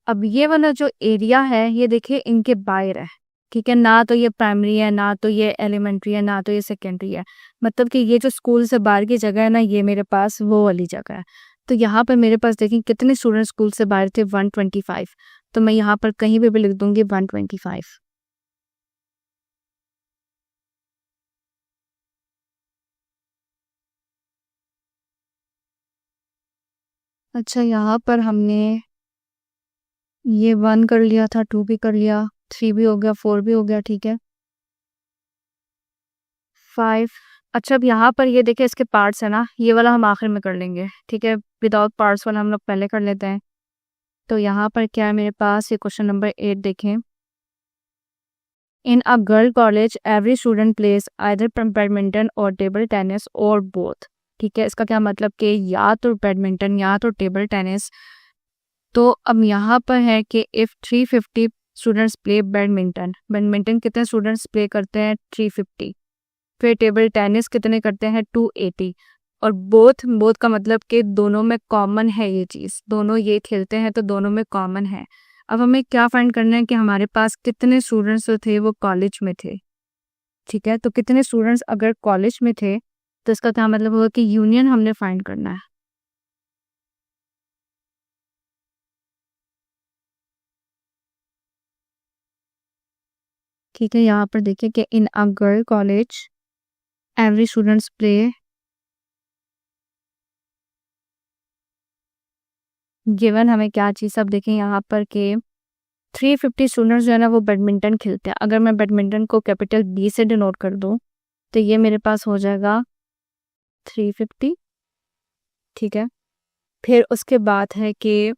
अब ये वाला जो एरिया है ये देखिए इनके बाहर है, ठीक है। ना तो ये प्राइमरी है, ना तो ये एलिमेंट्री है, ना तो ये सेकेंडरी है, मतलब कि ये जो स्कूल से बाहर की जगह है ना, ये मेरे पास वो वाली जगह है। तो यहाँ पर मेरे पास देखिए कितने स्टूडेंट स्कूल से बाहर थे 125, तो मैं यहाँ पर कहीं भी लिख दूंगी 125। अच्छा, यहाँ पर हमने ये 1 कर लिया था, 2 भी कर लिया, 3 भी हो गया, 4 भी हो गया, ठीक है, 5। अच्छा, अब यहाँ पर ये देखिए इसके पार्ट्स है ना, ये वाला हम आखिर में कर लेंगे, ठीक है। विदाउट पार्ट्स वाला हम लोग पहले कर लेते हैं। तो यहाँ पर क्या है मेरे पास, ये क्वेश्चन नंबर 8 देखें। In a girl college every student place either badminton or table tennis or both, ठीक है। इसका क्या मतलब कि या तो बैडमिंटन या तो टेबल टेनिस। तो अब यहाँ पर है कि if 350 students play badminton, badminton कितने स्टूडेंट्स प्ले करते हैं 350। फिर टेबल टेनिस कितने करते हैं 280। और बोथ बोथ का मतलब कि दोनों में कॉमन है ये चीज़, दोनों ये खेलते हैं तो दोनों में कॉमन है। अब हमें क्या फाइंड करना है कि हमारे पास कितने स्टूडेंट्स जो थे वो कॉलेज में थे। ठीक है, तो कितने स्टूडेंट्स अगर कॉलेज में थे तो इसका क्या मतलब होगा कि यूनियन हमने फाइंड करना है। ठीक है, यहाँ पर देखिए कि in a girl college every students play, given हमें क्या चीज़, अब देखें यहाँ पर के 350 स्टूडेंट्स जो है ना वो बैडमिंटन खेलते हैं। अगर मैं बैडमिंटन को कैपिटल बी से डिनोट कर दूँ तो ये मेरे पास हो जाएगा 350। ठीक है, फिर उसके बाद है कि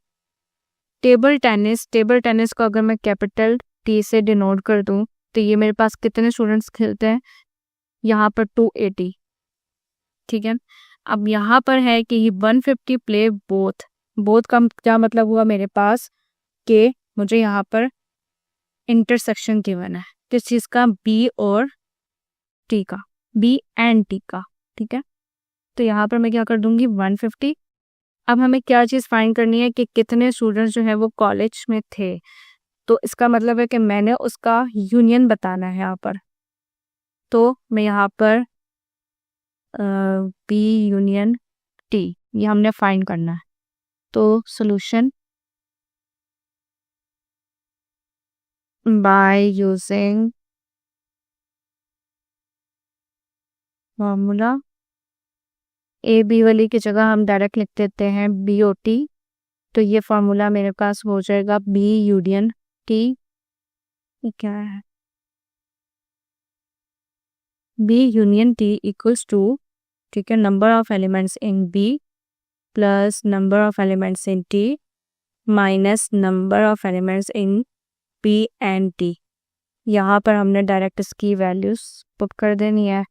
टेबल टेनिस को अगर मैं कैपिटल टी से डिनोट कर दूँ तो ये मेरे पास कितने स्टूडेंट्स खेलते हैं, यहाँ पर 280। ठीक है, अब यहाँ पर है कि 150 प्ले बोथ का क्या मतलब हुआ मेरे पास कि मुझे यहाँ पर इंटरसेक्शन गिवन है किस चीज़ का, बी और टी का, बी एंड टी का। ठीक है, तो यहाँ पर मैं क्या कर दूंगी 150। अब हमें क्या चीज़ फाइंड करनी है कि कितने स्टूडेंट्स जो है वो कॉलेज में थे, तो इसका मतलब है कि मैंने उसका यूनियन बताना है यहाँ पर। तो मैं यहाँ पर बी यूनियन टी ये हमने फाइंड करना है। तो solution by using formula, A B वाली की जगह हम डायरेक्ट लिख देते हैं बी ओ टी, तो ये फॉर्मूला मेरे पास हो जाएगा बी यूनियन टी। क्या है, B union T equals to, ठीक है, number of elements in B plus number of elements in T minus number of elements in P and T. यहाँ पर हमने डायरेक्ट इसकी वैल्यूज पुट कर देनी है।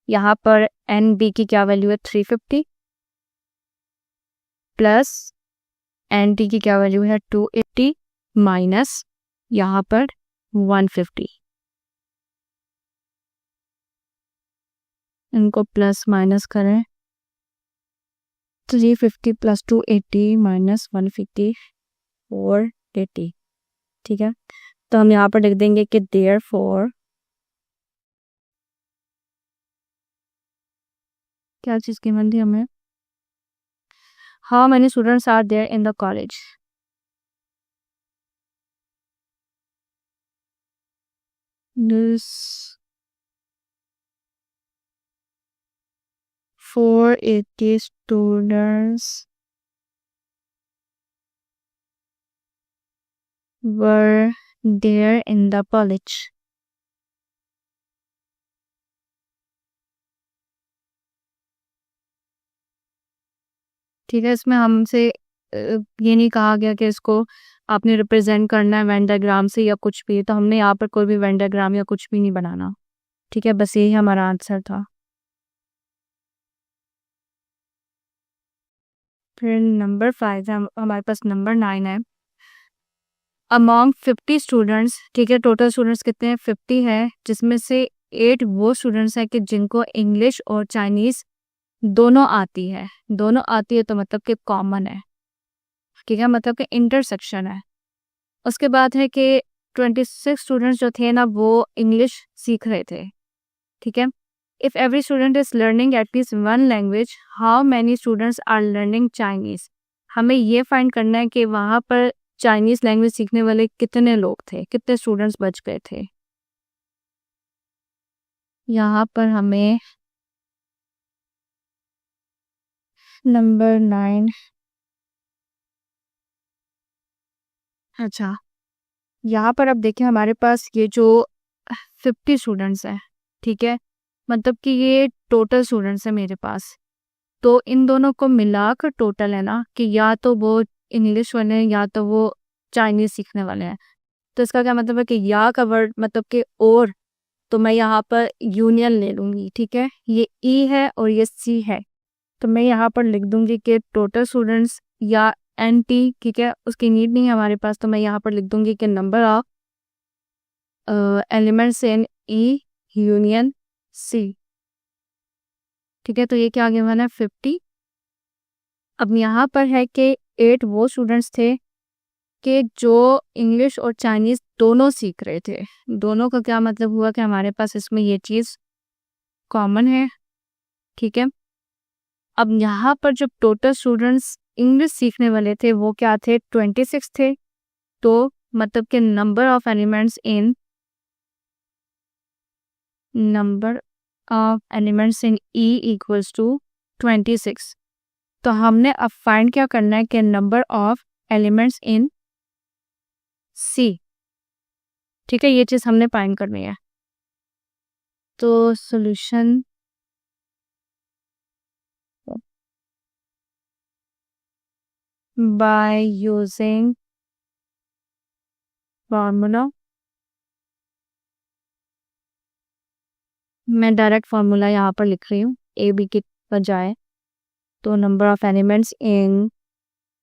यहाँ पर एन बी की क्या वैल्यू है 350 प्लस एन टी की क्या वैल्यू है 280 माइनस यहाँ पर 150। इनको प्लस माइनस करें, 350 प्लस 280 माइनस 150 480। ठीक है, तो हम यहाँ पर लिख देंगे कि देयरफॉर क्या चीज़ की गिवन थी हमें, how many students are there in the college. This 480 students were there in the college। ठीक है, इसमें हमसे ये नहीं कहा गया कि इसको आपने रिप्रेजेंट करना है वेन डायग्राम से या कुछ भी, तो हमने यहाँ पर कोई भी वेन डायग्राम या कुछ भी नहीं बनाना। ठीक है, बस यही हमारा आंसर था। फिर नंबर 5 है, हमारे पास नंबर 9 है, अमॉन्ग 50 स्टूडेंट्स। ठीक है, टोटल स्टूडेंट्स कितने हैं 50 है, जिसमें से 8 वो स्टूडेंट्स हैं कि जिनको इंग्लिश और चाइनीज़ दोनों आती है। दोनों आती है तो मतलब कि कॉमन है। ठीक है, मतलब कि इंटरसेक्शन है। उसके बाद है कि 26 स्टूडेंट्स जो थे ना वो इंग्लिश सीख रहे थे। ठीक है, if every student is learning at least one language, how many students are learning Chinese. हमें ये फाइंड करना है कि वहाँ पर चाइनीज़ लैंग्वेज सीखने वाले कितने लोग थे, कितने स्टूडेंट्स बच गए थे। यहाँ पर हमें नंबर 9, अच्छा यहाँ पर अब देखें हमारे पास ये जो 50 स्टूडेंट्स हैं, ठीक है, मतलब कि ये टोटल स्टूडेंट्स हैं मेरे पास। तो इन दोनों को मिलाकर टोटल है ना कि या तो वो इंग्लिश वाले हैं या तो वो चाइनीज़ सीखने वाले हैं। तो इसका क्या मतलब है कि या का वर्ड मतलब कि और, तो मैं यहाँ पर यूनियन ले लूँगी। ठीक है, ये ई है और ये सी है, तो मैं यहाँ पर लिख दूँगी कि टोटल स्टूडेंट्स या एन टी। ठीक है, उसकी नीड नहीं है हमारे पास, तो मैं यहाँ पर लिख दूँगी कि number of elements in E union C. ठीक है, तो ये क्या गिवन है 50। अब यहाँ पर है कि 8 वो स्टूडेंट्स थे कि जो इंग्लिश और चाइनीज़ दोनों सीख रहे थे। दोनों का क्या मतलब हुआ कि हमारे पास इसमें ये चीज़ कॉमन है। ठीक है, अब यहाँ पर जब टोटल स्टूडेंट्स इंग्लिश सीखने वाले थे वो क्या थे 26 थे। तो मतलब कि number of elements in E equals to 26। तो हमने अब फाइंड क्या करना है कि number of elements in C. ठीक है, ये चीज़ हमने फाइंड करनी है। तो सॉल्यूशन बाय यूजिंग फॉर्मूला, मैं डायरेक्ट फार्मूला यहाँ पर लिख रही हूँ ए बी के बजाय। तो नंबर ऑफ एलिमेंट्स इन,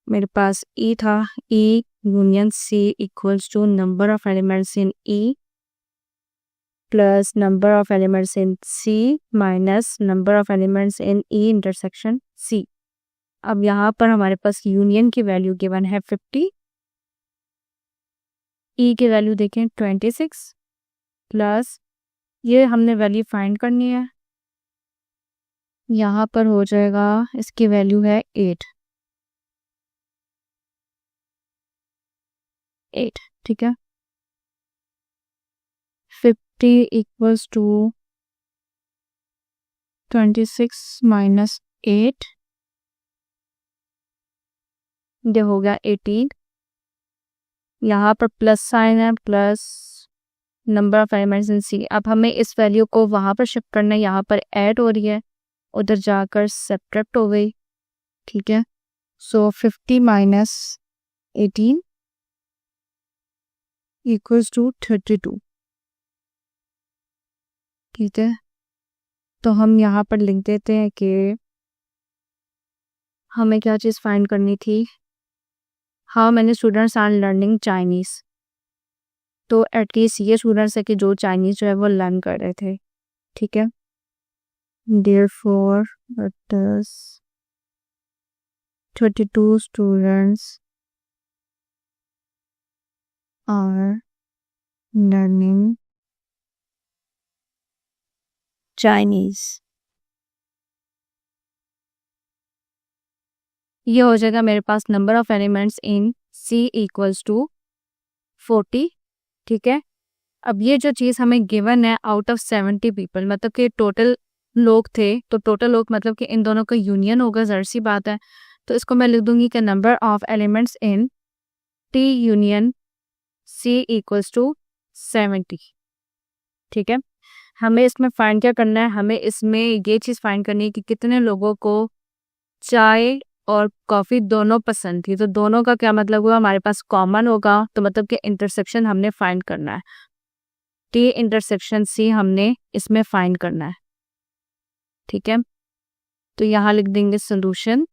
मेरे पास ई था, E union C equals to number of elements in E plus number of elements in C minus number of elements in E intersection C. अब यहाँ पर हमारे पास यूनियन की वैल्यू गिवन है 50, ई की वैल्यू देखें 26 प्लस ये हमने वैल्यू फाइंड करनी है। यहाँ पर हो जाएगा, इसकी वैल्यू है 8। ठीक है, 50 इक्वल्स टू 26 माइनस 8, ये हो गया 18। यहाँ पर प्लस साइन है, plus number of elements in C. अब हमें इस वैल्यू को वहाँ पर शिफ्ट करना है, यहाँ पर ऐड हो रही है, उधर जाकर सब्ट्रैक्ट हो गई। ठीक है, सो 50 माइनस 18 इक्वल्स टू 32। ठीक है, तो हम यहाँ पर लिख देते हैं कि हमें क्या चीज़ फाइंड करनी थी। How many students are learning Chinese. तो एटलीस्ट ये स्टूडेंट्स है कि जो चाइनीज़ जो है वो लर्न कर रहे थे। ठीक है, therefore it is 32 students are learning Chinese। ये हो जाएगा मेरे पास number of elements in C equals to 40। ठीक है, अब ये जो चीज़ हमें गिवन है आउट ऑफ 70 पीपल, मतलब कि टोटल लोग थे, तो टोटल लोग मतलब कि इन दोनों का यूनियन होगा, ज़ाहिर सी बात है। तो इसको मैं लिख दूंगी कि number of elements in T union C equals to 70। ठीक है, हमें इसमें फाइंड क्या करना है, हमें इसमें ये चीज़ फाइंड करनी है कि कितने लोगों को चाय और कॉफ़ी दोनों पसंद थी। तो दोनों का क्या मतलब हुआ, हमारे पास कॉमन होगा, तो मतलब कि इंटरसेक्शन हमने फाइंड करना है। टी इंटरसेक्शन सी हमने इसमें फाइंड करना है। ठीक है, तो यहाँ लिख देंगे solution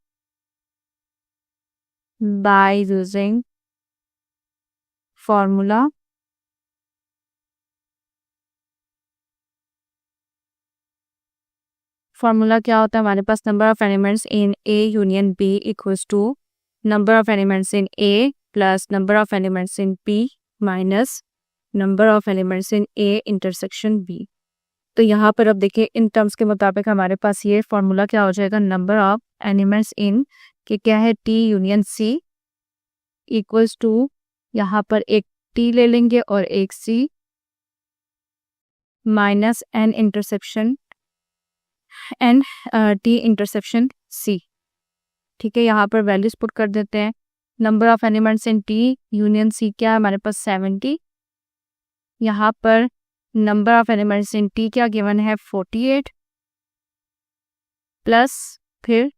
by using formula formula क्या होता है हमारे पास, number of elements in A union B equals to number of elements in A plus number of elements in B minus number of elements in A intersection B. तो यहाँ पर अब देखिए इन टर्म्स के मुताबिक हमारे पास ये फॉर्मूला क्या हो जाएगा, नंबर ऑफ एलिमेंट्स इन के क्या है T union C equals to, यहाँ पर एक टी ले लेंगे और एक C minus N intersection N T intersection C. ठीक है, यहाँ पर वैल्यूज पुट कर देते हैं। Number of elements in T union C क्या है हमारे पास 70। यहाँ पर number of elements in T क्या गिवन है 48 प्लस फिर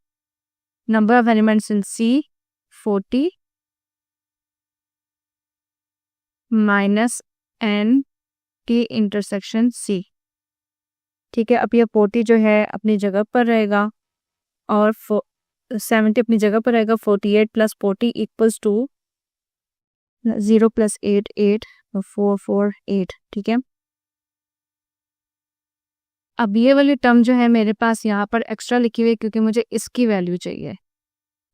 number of elements in C 40 minus N T intersection C. ठीक है, अब ये 40 जो है अपनी जगह पर रहेगा और 70 अपनी जगह पर रहेगा। 48 प्लस 40 इक्वल्स टू 0 प्लस 8 8 448, ठीक है। अब ये वाली टर्म जो है मेरे पास यहाँ पर एक्स्ट्रा लिखी हुई है क्योंकि मुझे इसकी वैल्यू चाहिए,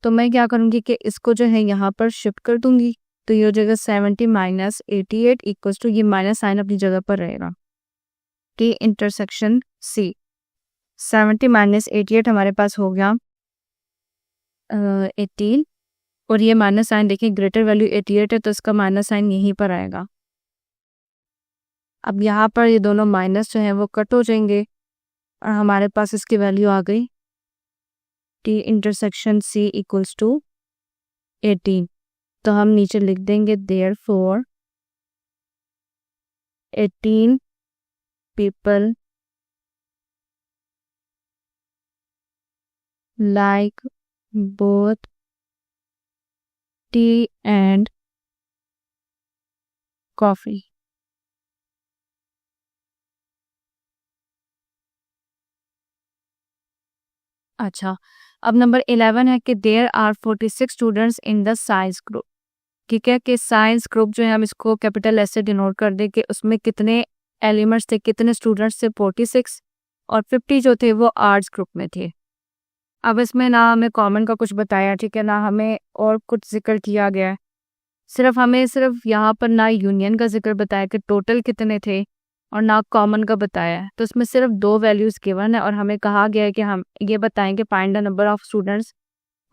तो मैं क्या करूँगी कि इसको जो है यहाँ पर शिफ्ट कर दूंगी, तो ये हो जाएगा 70 माइनस 88 इक्वल्स टू, ये माइनस साइन अपनी जगह पर रहेगा, टी इंटरसेक्शन सी। 70 माइनस 88 हमारे पास हो गया 18, और ये माइनस साइन देखिए ग्रेटर वैल्यू 88 है तो इसका माइनस साइन यहीं पर आएगा। अब यहाँ पर ये दोनों माइनस जो है वो कट हो जाएंगे और हमारे पास इसकी वैल्यू आ गई T intersection C equals to 18। तो हम नीचे लिख देंगे therefore 18 people like both tea and coffee। अच्छा, अब नंबर 11 है कि there are 46 students in the science group. ठीक है, कि साइंस ग्रुप जो है हम इसको कैपिटल एस से डिनोट कर दें कि उसमें कितने एलिमेंट्स थे, कितने स्टूडेंट्स थे, 46, और 50 जो थे वो आर्ट्स ग्रुप में थे। अब इसमें ना हमें कॉमन का कुछ बताया, ठीक है, ना हमें और कुछ जिक्र किया गया है, सिर्फ यहाँ पर ना यूनियन का जिक्र बताया कि टोटल कितने थे, और ना कॉमन का बताया है। तो इसमें सिर्फ 2 वैल्यूज गिवन है और हमें कहा गया है कि हम ये बताएं कि find the number of students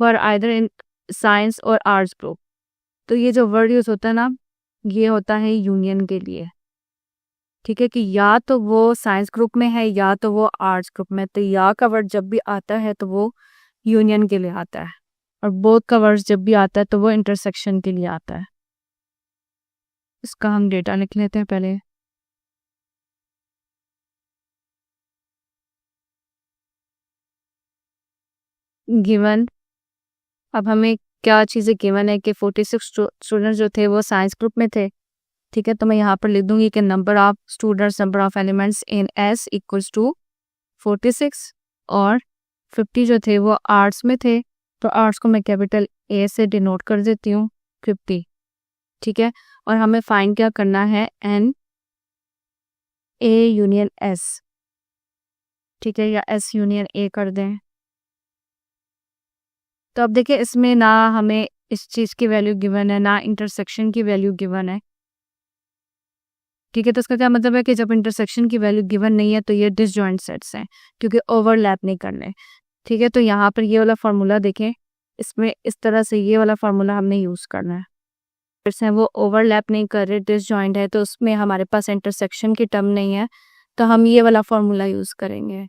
for either in science और आर्ट्स ग्रुप। तो ये जो वर्ड यूज होता है ना, ये होता है यूनियन के लिए, ठीक है, कि या तो वो साइंस ग्रुप में है या तो वो आर्ट्स ग्रुप में। तो या का वर्ड जब भी आता है तो वो यूनियन के लिए आता है, और बोथ का वर्ड जब भी आता है तो वो इंटरसेक्शन के लिए आता है। इसका हम डेटा लिख लेते हैं पहले। गिवन, अब हमें क्या चीज़ें गिवन है कि 46 स्टूडेंट जो थे वो साइंस ग्रुप में थे, ठीक है। तो मैं यहाँ पर लिख दूंगी कि number of students, number of elements in S equals to 46, और 50 जो थे वो आर्ट्स में थे, तो आर्ट्स को मैं कैपिटल ए से डिनोट कर देती हूँ 50, ठीक है। और हमें फाइंड क्या करना है, एन ए यूनियन एस, ठीक है, या एस यूनियन ए कर दें। तो अब देखिए इसमें ना हमें इस चीज़ की वैल्यू गिवन है, ना इंटरसेक्शन की वैल्यू गिवन है, ठीक है। तो इसका क्या मतलब है कि जब इंटरसेक्शन की वैल्यू गिवन नहीं है तो ये डिसजॉइंट सेट्स हैं, क्योंकि ओवरलैप नहीं करने, ठीक है। तो यहाँ पर ये वाला फार्मूला देखें, इसमें इस तरह से ये वाला फार्मूला हमने यूज़ करना है। फिर से वो ओवरलैप नहीं कर रहे, डिसजॉइंट है, तो उसमें हमारे पास इंटरसेक्शन की टर्म नहीं है, तो हम ये वाला फार्मूला यूज़ करेंगे।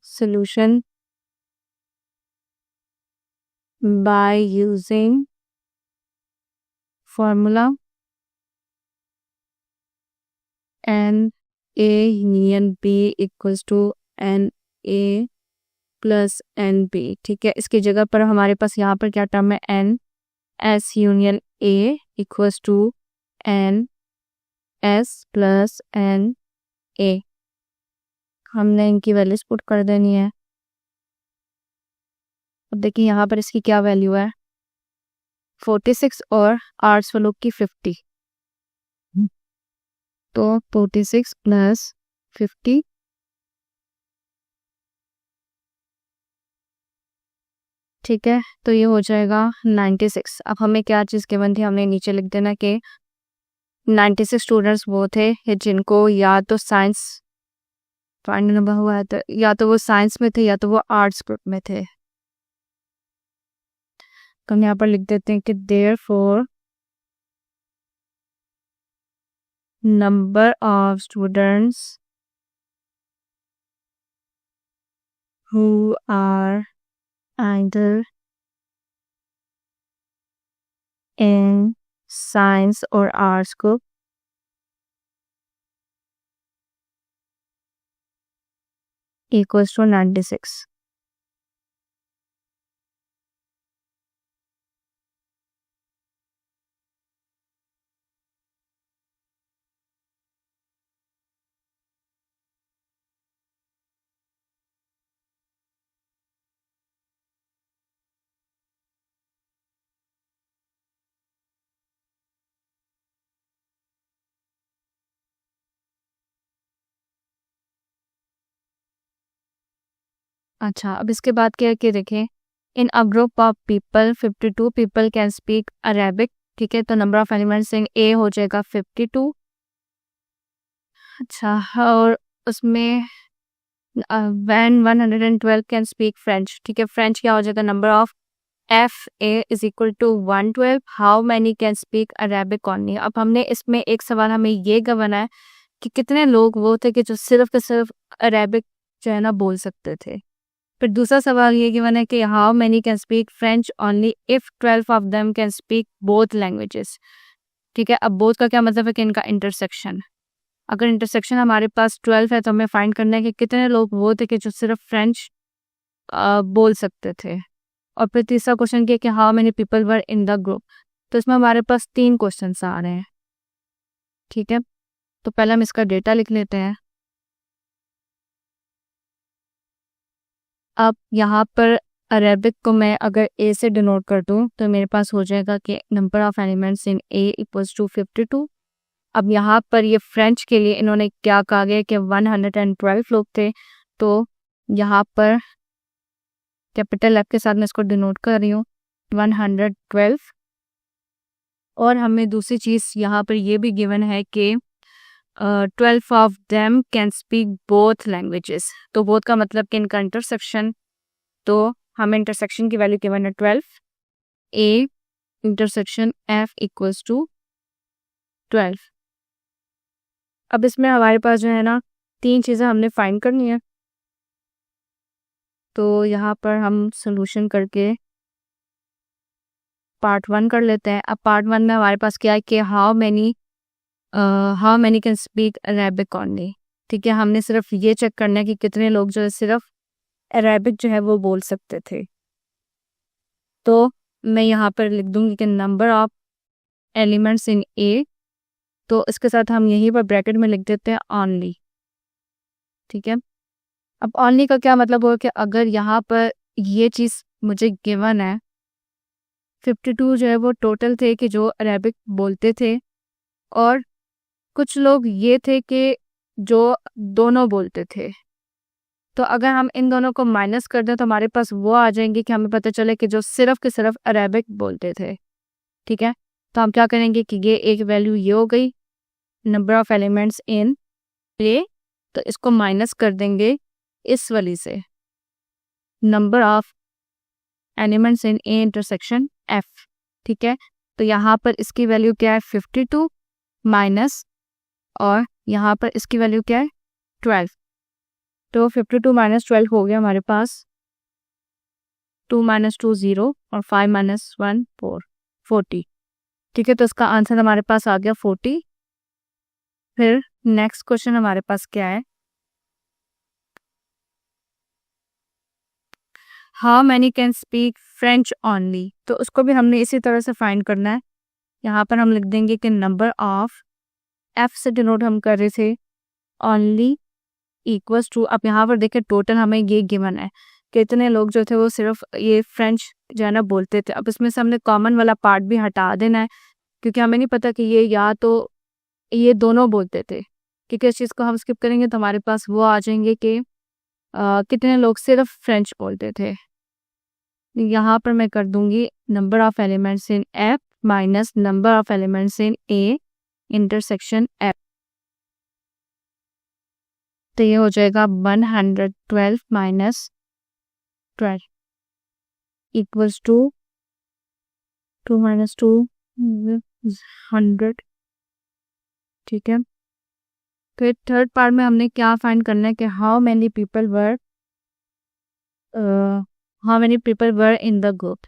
Solution by using formula N A union B equals to N A plus N B, ठीक है। इसकी जगह पर हमारे पास यहाँ पर क्या टर्म है, N S union A equals to N S plus N A. हमने इनकी वैल्यूज पुट कर देनी है। अब देखिए यहाँ पर इसकी क्या वैल्यू है, 46 और आर्ट्स वालों की 50, तो 46 प्लस 50, ठीक है, तो ये हो जाएगा 96। अब हमें क्या चीज़ गिवन थी, हमने नीचे लिख देना कि 96 स्टूडेंट्स वो थे जिनको या तो साइंस फाइंड नंबर हुआ है, तो या तो वो साइंस में थे या तो वो आर्ट्स ग्रुप में थे। तो हम यहाँ पर लिख देते हैं कि therefore number of students who are either in science or arts group equals to 96। अच्छा, अब इसके बाद क्या है कि देखें, in a group of people 52 people can speak Arabic, ठीक है, तो number of elements in A हो जाएगा 52। अच्छा, और उसमें व्हेन 112 कैन स्पीक फ्रेंच, ठीक है, फ्रेंच क्या हो जाएगा, number of F A is equal to 112, how many can speak Arabic only. अब हमने इसमें एक सवाल हमें ये गवाना है कि कितने लोग वो थे कि जो सिर्फ के सिर्फ अरेबिक जो है ना बोल सकते थे। फिर दूसरा सवाल ये गिवन है कि how many can speak French only if 12 of them can speak both languages, ठीक है। अब बोथ का क्या मतलब है कि इनका इंटरसेक्शन, अगर इंटरसेक्शन हमारे पास 12 है तो हमें फाइंड करना है कि कितने लोग वो थे कि जो सिर्फ फ्रेंच बोल सकते थे। और फिर तीसरा क्वेश्चन ये कि how many people were in the group, तो इसमें हमारे पास 3 क्वेश्चन आ रहे हैं, ठीक है। तो पहले हम इसका डेटा लिख लेते हैं। अब यहाँ पर अरेबिक को मैं अगर ए से डिनोट कर दूँ तो मेरे पास हो जाएगा कि number of elements in A equals to 52। अब यहाँ पर ये फ्रेंच के लिए इन्होंने क्या कहा गया कि 112 लोग थे, तो यहाँ पर कैपिटल एफ के साथ मैं इसको डिनोट कर रही हूँ 112। और हमें दूसरी चीज़ यहाँ पर ये भी गिवन है कि 12 of them can speak both languages, तो बोथ का मतलब कि इनका इंटरसेक्शन, तो हमें इंटरसेक्शन की वैल्यू गिवन है 12, A intersection F equals to 12। अब इसमें हमारे पास जो है ना 3 चीज़ें हमने फाइंड करनी है, तो यहाँ पर हम सोल्यूशन करके पार्ट 1 कर लेते हैं। अब पार्ट 1 में हमारे पास क्या है कि how many can speak Arabic only, ठीक है। हमने सिर्फ ये चेक करना है कि कितने लोग जो है सिर्फ अरेबिक जो है वो बोल सकते थे। तो मैं यहाँ पर लिख दूंगी कि नंबर ऑफ एलिमेंट्स इन ए, तो इसके साथ हम यहीं पर ब्रैकेट में लिख देते हैं ओनली, ठीक है। अब ओनली का क्या मतलब होगा कि अगर यहाँ पर ये चीज़ मुझे गिवन है 52 जो है वो टोटल थे कि जो अरेबिक बोलते थे, और कुछ लोग ये थे कि जो दोनों बोलते थे, तो अगर हम इन दोनों को माइनस कर दें तो हमारे पास वो आ जाएंगे कि हमें पता चले कि जो सिर्फ के सिर्फ अरेबिक बोलते थे, ठीक है। तो हम क्या करेंगे कि ये एक वैल्यू ये हो गई नंबर ऑफ एलिमेंट्स इन ए, तो इसको माइनस कर देंगे इस वाली से number of elements in A intersection F, ठीक है। तो यहाँ पर इसकी वैल्यू क्या है 52 माइनस, और यहाँ पर इसकी वैल्यू क्या है 12, तो 52 माइनस 12 हो गया हमारे पास 2 माइनस 2 0 और 5 माइनस 1 4, 40, ठीक है। तो इसका आंसर हमारे पास आ गया 40। फिर नेक्स्ट क्वेश्चन हमारे पास क्या है, how many can speak French only, तो उसको भी हमने इसी तरह से फाइंड करना है। यहाँ पर हम लिख देंगे कि नंबर ऑफ एफ से डिनोट हम कर रहे थे ओनली इक्वल्स टू, अब यहाँ पर देखिए टोटल हमें ये गिवन है कितने लोग जो थे वो सिर्फ ये फ्रेंच जो है ना बोलते थे। अब इसमें से हमने कॉमन वाला पार्ट भी हटा देना है, क्योंकि हमें नहीं पता कि ये या तो ये दोनों बोलते थे, क्योंकि इस चीज़ को हम स्किप करेंगे तो हमारे पास वो आ जाएंगे कि कितने लोग सिर्फ फ्रेंच बोलते थे। यहाँ पर मैं कर दूंगी number of elements in F minus number of elements in A intersection F, तो ये हो जाएगा 112 माइनस 12 इक्वल्स टू 2 माइनस 2 100, ठीक है। फिर थर्ड पार्ट में हमने क्या फाइंड करना है कि how many people were in the group,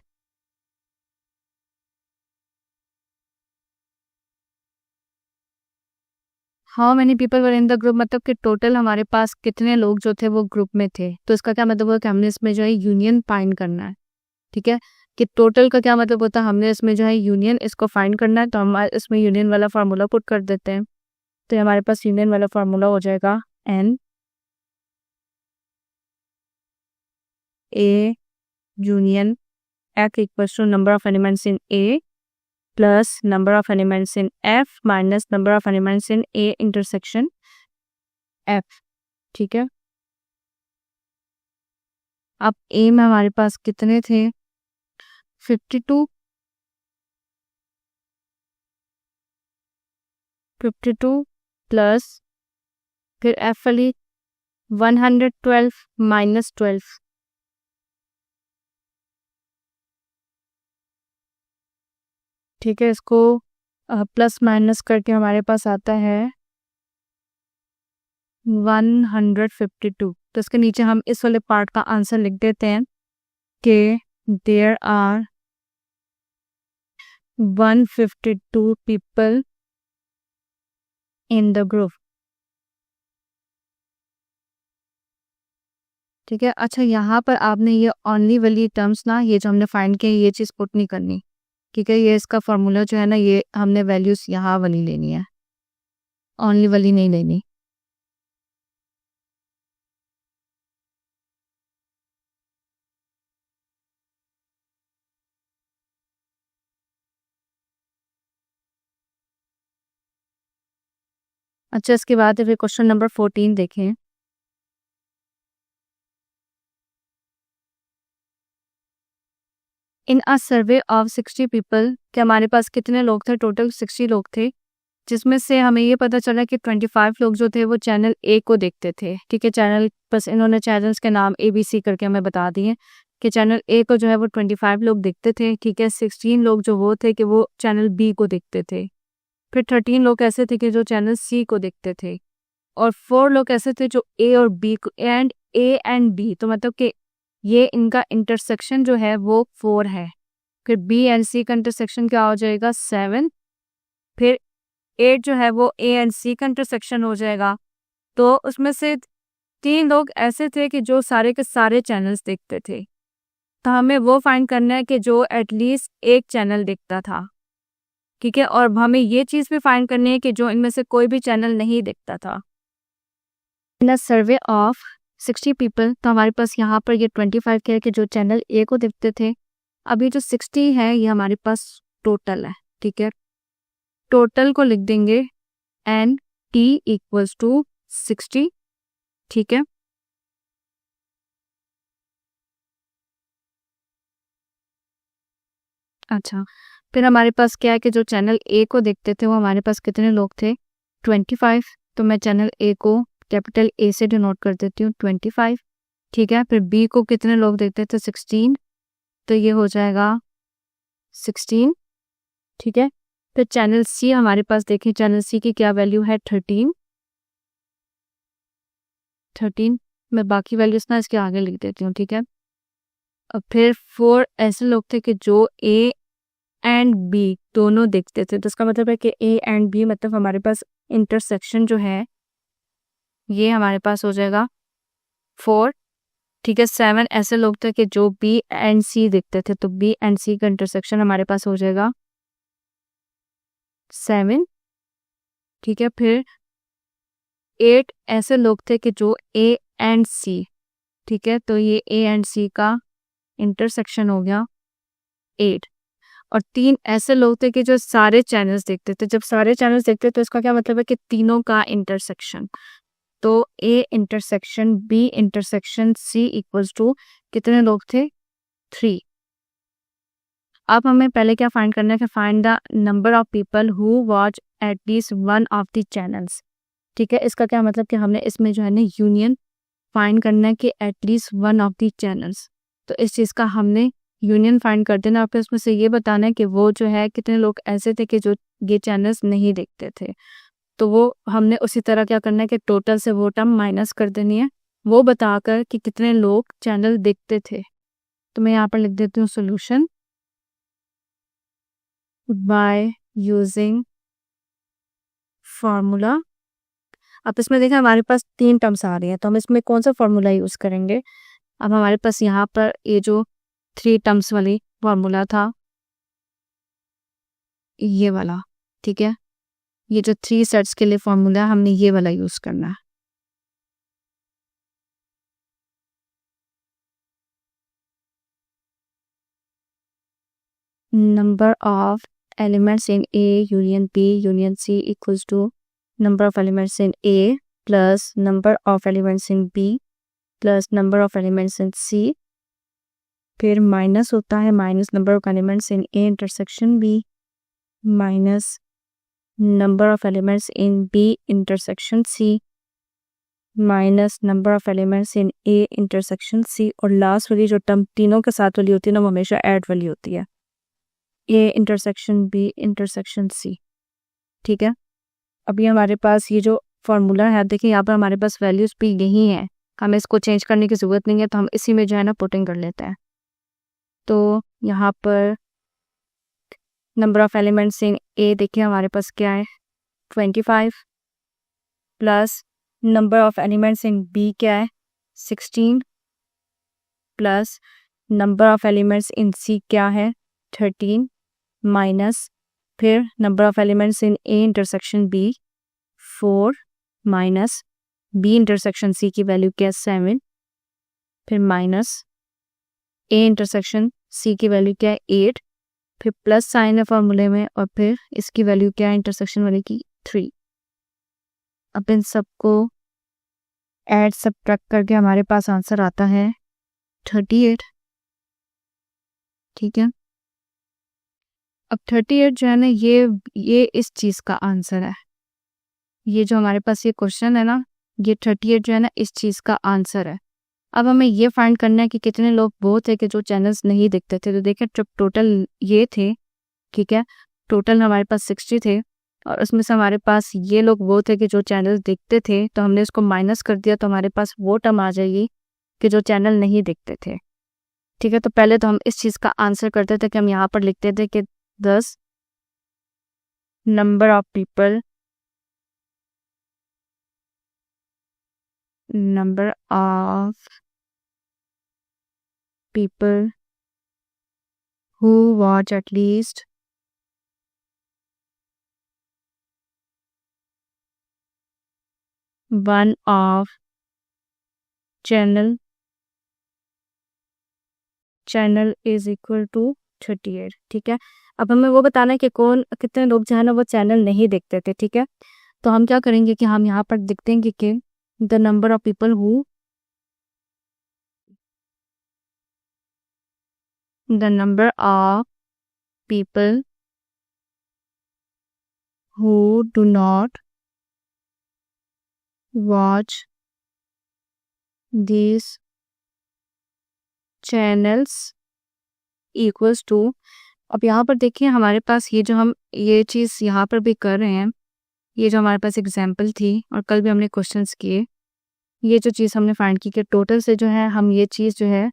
how many people were in the group मतलब कि टोटल हमारे पास कितने लोग जो थे वो ग्रुप में थे। तो इसका क्या मतलब हुआ कि हमने इसमें जो है यूनियन फाइंड करना है, ठीक है। कि टोटल का क्या मतलब होता है, हमने इसमें जो है यूनियन इसको फाइंड करना है, तो हम इसमें यूनियन वाला फार्मूला पुट कर देते हैं। तो हमारे पास यूनियन वाला फार्मूला हो जाएगा N A union F equals to number of elements in A plus number of elements in F minus number of elements in A intersection F, ठीक है। अब ए में हमारे पास कितने थे 52 प्लस फिर एफ वाली 112 माइनस 12 ठीक है, इसको प्लस माइनस करके हमारे पास आता है 152। तो इसके नीचे हम इस वाले पार्ट का आंसर लिख देते हैं कि there are 152 people in the group. ठीक है, अच्छा यहाँ पर आपने ये ओनली वाली टर्म्स ना, ये जो हमने फाइंड किया ये चीज़ पुट नहीं करनी, ठीक है। ये इसका फॉर्मूला जो है ना, ये हमने वैल्यूज यहाँ वाली लेनी है, ओनली वाली नहीं लेनी। अच्छा, इसके बाद फिर क्वेश्चन नंबर 14 देखें। In a survey of 60 people, कि हमारे पास कितने लोग थे, टोटल 60 लोग थे, जिसमें से हमें ये पता चला कि 25 लोग जो थे वो चैनल ए को देखते थे। ठीक है, चैनल बस इन्होंने चैनल्स के नाम ABC करके हमें बता दिए कि चैनल ए को जो है वो 25 लोग देखते थे। ठीक है, 16 लोग जो वो थे कि वो चैनल बी को देखते थे। फिर 13 लोग ऐसे थे कि जो चैनल सी को देखते थे, और 4 लोग ऐसे थे जो ए और बी को ए एंड बी, तो मतलब कि ये इनका इंटरसेक्शन जो है वो 4 है। फिर बी एंड सी का इंटरसेक्शन क्या हो जाएगा 7। फिर 8 जो है वो ए एंड सी का इंटरसेक्शन हो जाएगा। तो उसमें से 3 लोग ऐसे थे कि जो सारे के सारे चैनल्स देखते थे। तो हमें वो फाइंड करना है कि जो एटलीस्ट एक चैनल देखता था। ठीक है, और हमें ये चीज़ भी फाइंड करनी है कि जो इनमें से कोई भी चैनल नहीं देखता था। इन अ सर्वे ऑफ 60 पीपल, तो हमारे पास यहाँ पर ये 25 के है कि जो चैनल ए को देखते थे। अभी जो 60 है ये हमारे पास टोटल है। ठीक है, टोटल को लिख देंगे एन टी इक्वल्स टू 60। ठीक है, अच्छा, फिर हमारे पास क्या है कि जो चैनल ए को देखते थे वो हमारे पास कितने लोग थे 25। तो मैं चैनल ए को कैपिटल ए से डिनोट कर देती हूँ 25। ठीक है, फिर बी को कितने लोग देखते थे 16, तो ये हो जाएगा 16। ठीक है, फिर चैनल सी हमारे पास देखें, चैनल सी की क्या वैल्यू है 13। मैं बाकी वैल्यूज ना इसके आगे लिख देती हूँ। ठीक है, अब फिर 4 ऐसे लोग थे कि जो ए एंड बी दोनों देखते थे। तो इसका मतलब है कि ए एंड बी मतलब हमारे पास इंटरसेक्शन जो है ये हमारे पास हो जाएगा 4। ठीक है, 7 ऐसे लोग थे कि जो बी एंड सी देखते थे। तो बी एंड सी का इंटरसेक्शन हमारे पास हो जाएगा 7। ठीक है, फिर 8 ऐसे लोग थे कि जो ए एंड सी, ठीक है, तो ये ए एंड सी का इंटरसेक्शन हो गया 8। और 3 ऐसे लोग थे कि जो सारे चैनल्स देखते थे। जब सारे चैनल्स देखते तो इसका क्या मतलब है कि तीनों का इंटरसेक्शन। तो A intersection B intersection C equals to कितने लोग थे 3। अब हमें पहले क्या फाइंड करना है कि find the number of people who watch at least one of the channels. ठीक है, इसका क्या मतलब कि हमने इसमें जो है ना यूनियन फाइंड करना है कि at least one of the channels. तो इस चीज़ का हमने यूनियन फाइंड कर देना, और फिर उसमें से ये बताना है कि वो जो है कितने लोग ऐसे थे कि जो ये चैनल्स नहीं देखते थे। तो वो हमने उसी तरह क्या करना है कि टोटल से वो टर्म माइनस कर देनी है, वो बताकर कि कितने लोग चैनल देखते थे। तो मैं यहाँ पर लिख देती हूँ सोल्यूशन बाय यूजिंग फार्मूला। अब इसमें देखा हमारे पास 3 टर्म्स आ रही हैं, तो हम इसमें कौन सा फार्मूला यूज करेंगे। अब हमारे पास यहाँ पर ये जो 3 टर्म्स वाली फार्मूला था ये वाला। ठीक है, ये जो 3 सेट्स के लिए फार्मूला हमने ये वाला यूज करना है। Number of elements in A union B union C equals to number of elements in A plus number of elements in B plus number of elements in C फिर माइनस होता है minus number of elements in A intersection B minus number of elements in B intersection C minus number of elements in A intersection C, और लास्ट वाली जो टर्म तीनों के साथ वाली होती है ना वो हमेशा ऐड वाली होती है, A intersection B intersection C. ठीक है, अभी हमारे पास ये जो फॉर्मूला है, देखिए यहाँ पर हमारे पास वैल्यूज भी यही हैं, हमें इसको चेंज करने की ज़रूरत नहीं है, तो हम इसी में जो है ना पुटिंग कर लेते हैं। तो यहाँ पर number of elements in A देखिए हमारे पास क्या है 25 plus number of elements in B क्या है 16 plus number of elements in C क्या है 13 माइनस फिर number of elements in A intersection B 4 minus B intersection C की वैल्यू क्या है 7 फिर माइनस ए इंटरसेक्शन सी की वैल्यू क्या है 8 फिर प्लस साइन है फॉर्मूले में और फिर इसकी वैल्यू क्या है इंटरसेक्शन वाले की 3। अब इन सबको ऐड सब्ट्रैक्ट करके हमारे पास आंसर आता है 38। ठीक है, अब 38 जो है ना ये इस चीज़ का आंसर है, ये जो हमारे पास ये क्वेश्चन है ना ये 38 जो है ना इस चीज़ का आंसर है। अब हमें ये फाइंड करना है कि कितने लोग वो थे कि जो चैनल्स नहीं दिखते थे। तो देखिए जब टोटल ये थे, ठीक है, टोटल हमारे पास 60 थे और उसमें से हमारे पास ये लोग वो थे कि जो चैनल दिखते थे, तो हमने इसको माइनस कर दिया तो हमारे पास वो टर्म आ जाएगी कि जो चैनल नहीं दिखते थे। ठीक है, तो पहले तो हम इस चीज़ का आंसर करते थे कि हम यहाँ पर लिखते थे कि 10 number of people who watch at least one of channel is equal to 38। ठीक है, अब हमें वो बताना है कि कितने लोग जो है ना वो चैनल नहीं देखते थे। ठीक है, तो हम क्या करेंगे कि हम यहाँ पर लिख देंगे कि the number of people who do not watch these channels equals to। अब यहाँ पर देखिए हमारे पास ये जो हम ये चीज़ यहाँ पर भी कर रहे हैं, ये जो हमारे पास एग्जाम्पल थी और कल भी हमने क्वेश्चंस किए, ये जो चीज़ हमने फाइंड की कि टोटल से जो है हम ये चीज़ जो है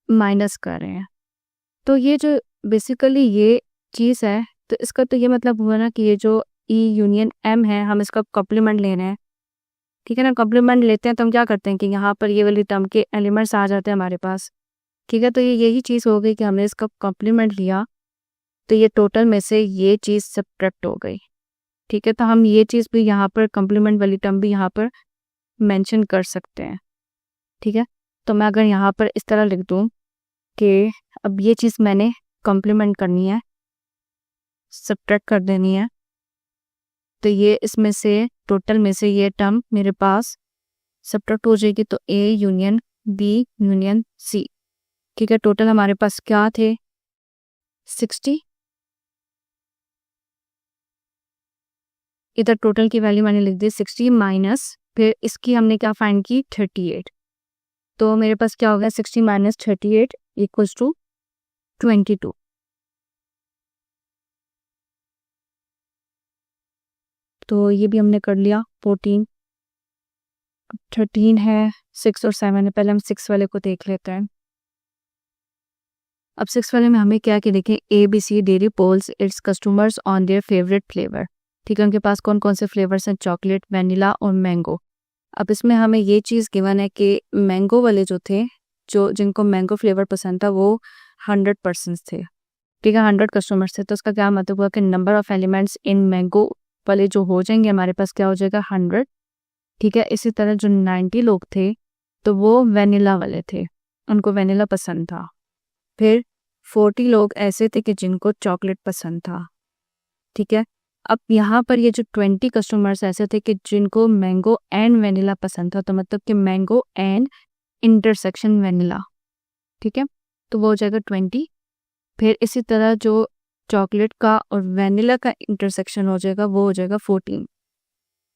माइनस कर रहे हैं। तो ये जो बेसिकली ये चीज़ है, तो इसका तो ये मतलब हुआ ना कि ये जो E यूनियन M है हम इसका कॉम्प्लीमेंट ले रहे हैं। ठीक है ना, कॉम्प्लीमेंट लेते हैं तो हम क्या करते हैं कि यहाँ पर ये वाली टर्म के एलिमेंट्स आ जाते हैं हमारे पास। ठीक है, तो ये यही चीज़ हो गई कि हमने इसका कॉम्प्लीमेंट लिया तो ये टोटल में से ये चीज़ सब्ट्रैक्ट हो गई। ठीक है, तो हम ये चीज़ भी यहाँ पर कॉम्प्लीमेंट वाली टर्म भी यहाँ पर मेंशन कर सकते हैं। ठीक है, तो मैं अगर यहाँ पर इस तरह लिख दूँ कि अब ये चीज़ मैंने कॉम्प्लीमेंट करनी है, सब्ट्रैक्ट कर देनी है, तो ये इसमें से टोटल में से ये टर्म मेरे पास सब्ट्रैक्ट हो जाएगी, तो A union B union C। ठीक है, टोटल हमारे पास क्या थे 60, इधर टोटल की वैल्यू मैंने लिख दी 60 माइनस फिर इसकी हमने क्या फाइंड की 38, तो मेरे पास क्या हो गया 60 माइनस 38 इक्वल्स टू 22। तो ये भी हमने कर लिया 14, 13 है, 6 और 7 है। पहले हम 6 वाले को देख लेते हैं। अब 6 वाले में हमें क्या कि देखें ABC dairy polls its customers on their favourite flavour. ठीक है, उनके पास कौन कौन से फ्लेवर्स हैं, चॉकलेट, वनीला और मैंगो। अब इसमें हमें ये चीज़ गिवन है कि मैंगो वाले जो थे, जो जिनको मैंगो फ्लेवर पसंद था वो 100% थे। ठीक है, 100 कस्टमर्स थे, तो उसका क्या मतलब हुआ कि number of elements in mango वाले जो हो जाएंगे हमारे पास क्या हो जाएगा 100। ठीक है, इसी तरह जो 90 लोग थे तो वो वनीला वाले थे, उनको वनीला पसंद था। फिर 40 लोग ऐसे थे कि जिनको चॉकलेट पसंद था। ठीक है, अब यहाँ पर ये जो 20 कस्टमर्स ऐसे थे कि जिनको मैंगो एंड वनीला पसंद था, तो मतलब कि मैंगो एंड इंटरसेक्शन वनीला। ठीक है, तो वो हो जाएगा 20। फिर इसी तरह जो चॉकलेट का और वैनिला का इंटरसेक्शन हो जाएगा वो हो जाएगा 14।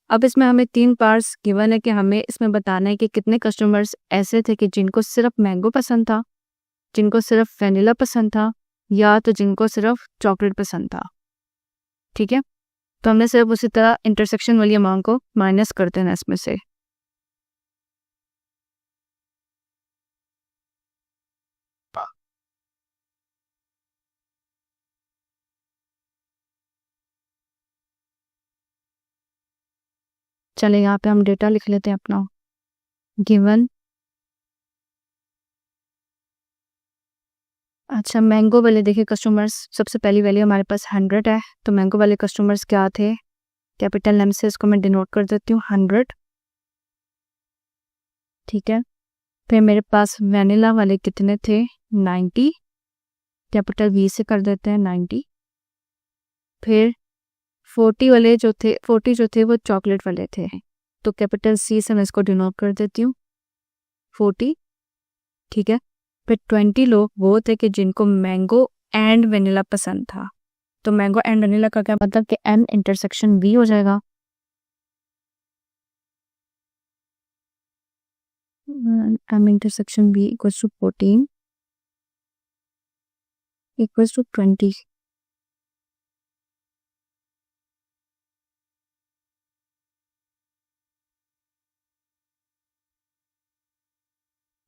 अब इसमें हमें 3 पार्ट्स गिवन है कि हमें इसमें बताना है कि कितने कस्टमर्स ऐसे थे कि जिनको सिर्फ मैंगो पसंद था, जिनको सिर्फ वैनिला पसंद था, या तो जिनको सिर्फ चॉकलेट पसंद था। ठीक है, तो हमने सिर्फ उसी तरह इंटरसेक्शन वाली अमाउंट को माइनस कर देना इसमें से। चले यहाँ पे हम डेटा लिख लेते हैं अपना। गिवन, अच्छा मैंगो वाले देखिए कस्टमर्स, सबसे पहली वैल्यू हमारे पास 100 है, तो मैंगो वाले कस्टमर्स क्या थे, कैपिटल एम से इसको मैं डिनोट कर देती हूँ 100। ठीक है, फिर मेरे पास वैनिला वाले कितने थे, 90, कैपिटल वी से कर देते हैं 90। फिर 40 वाले जो थे, 40 जो थे वो चॉकलेट वाले थे, तो कैपिटल सी से मैं इसको डिनोट कर देती हूँ 40। ठीक है, फिर 20 लोग वो थे कि जिनको मैंगो एंड वेनिला पसंद था, तो मैंगो एंड वेनिला का क्या मतलब कि एम इंटरसेक्शन वी हो जाएगा। M intersection V equals to 14 equals to 20।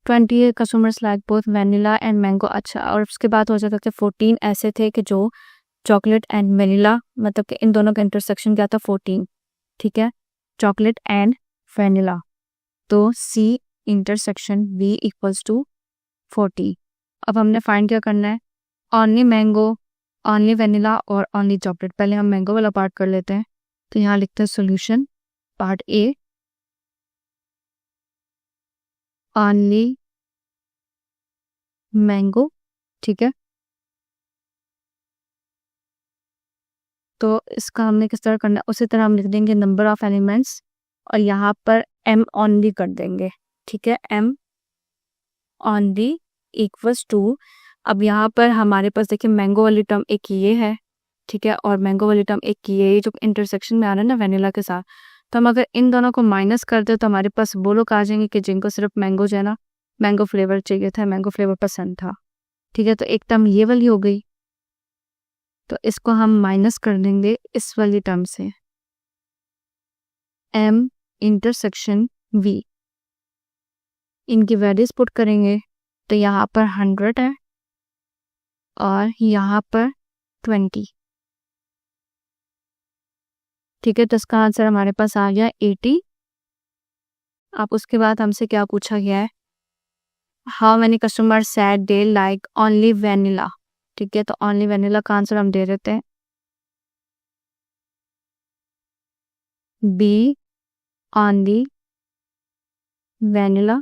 Twenty customers like both vanilla and mango. अच्छा, और उसके बाद हो जाता था 14 ऐसे थे कि जो चॉकलेट एंड वेनिला, मतलब कि इन दोनों का इंटरसेक्शन क्या था 14। ठीक है, चॉकलेट एंड वेनिला, तो C intersection V equals to 40। अब हमने फाइंड क्या करना है, ओनली मैंगो, ओनली वेनिला और ओनली चॉकलेट। पहले हम मैंगो वाला पार्ट कर लेते हैं, तो यहाँ लिखते हैं solution part A, only mango. ठीक है, तो इसका हमने किस तरह करना है, उसी तरह हम लिख देंगे नंबर ऑफ एलिमेंट्स और यहाँ पर एम ओनली कर देंगे। ठीक है, एम ओनली इक्वल्स टू, अब यहाँ पर हमारे पास देखिए मैंगो वाली टर्म एक ये है, ठीक है, और मैंगो वाली टर्म एक ये जो इंटरसेक्शन में आ रहा है ना वेनिला के साथ, तो हम अगर इन दोनों को माइनस कर दे तो हमारे पास वो लोग आ जाएंगे कि जिनको सिर्फ मैंगो जो है ना मैंगो फ्लेवर चाहिए था, मैंगो फ्लेवर पसंद था। ठीक है, तो एक टर्म ये वाली हो गई, तो इसको हम माइनस कर देंगे इस वाली टर्म से, एम इंटरसेक्शन वी, इनकी वैल्यूज पुट करेंगे, तो यहाँ पर 100 है और यहाँ पर 20। ठीक है, तो इसका आंसर हमारे पास आ गया 80। अब उसके बाद हमसे क्या पूछा गया है, how many customer sad they like only vanilla. ठीक है, तो ओनली वेनिला का आंसर हम दे देते हैं बी ओनली वेनिला।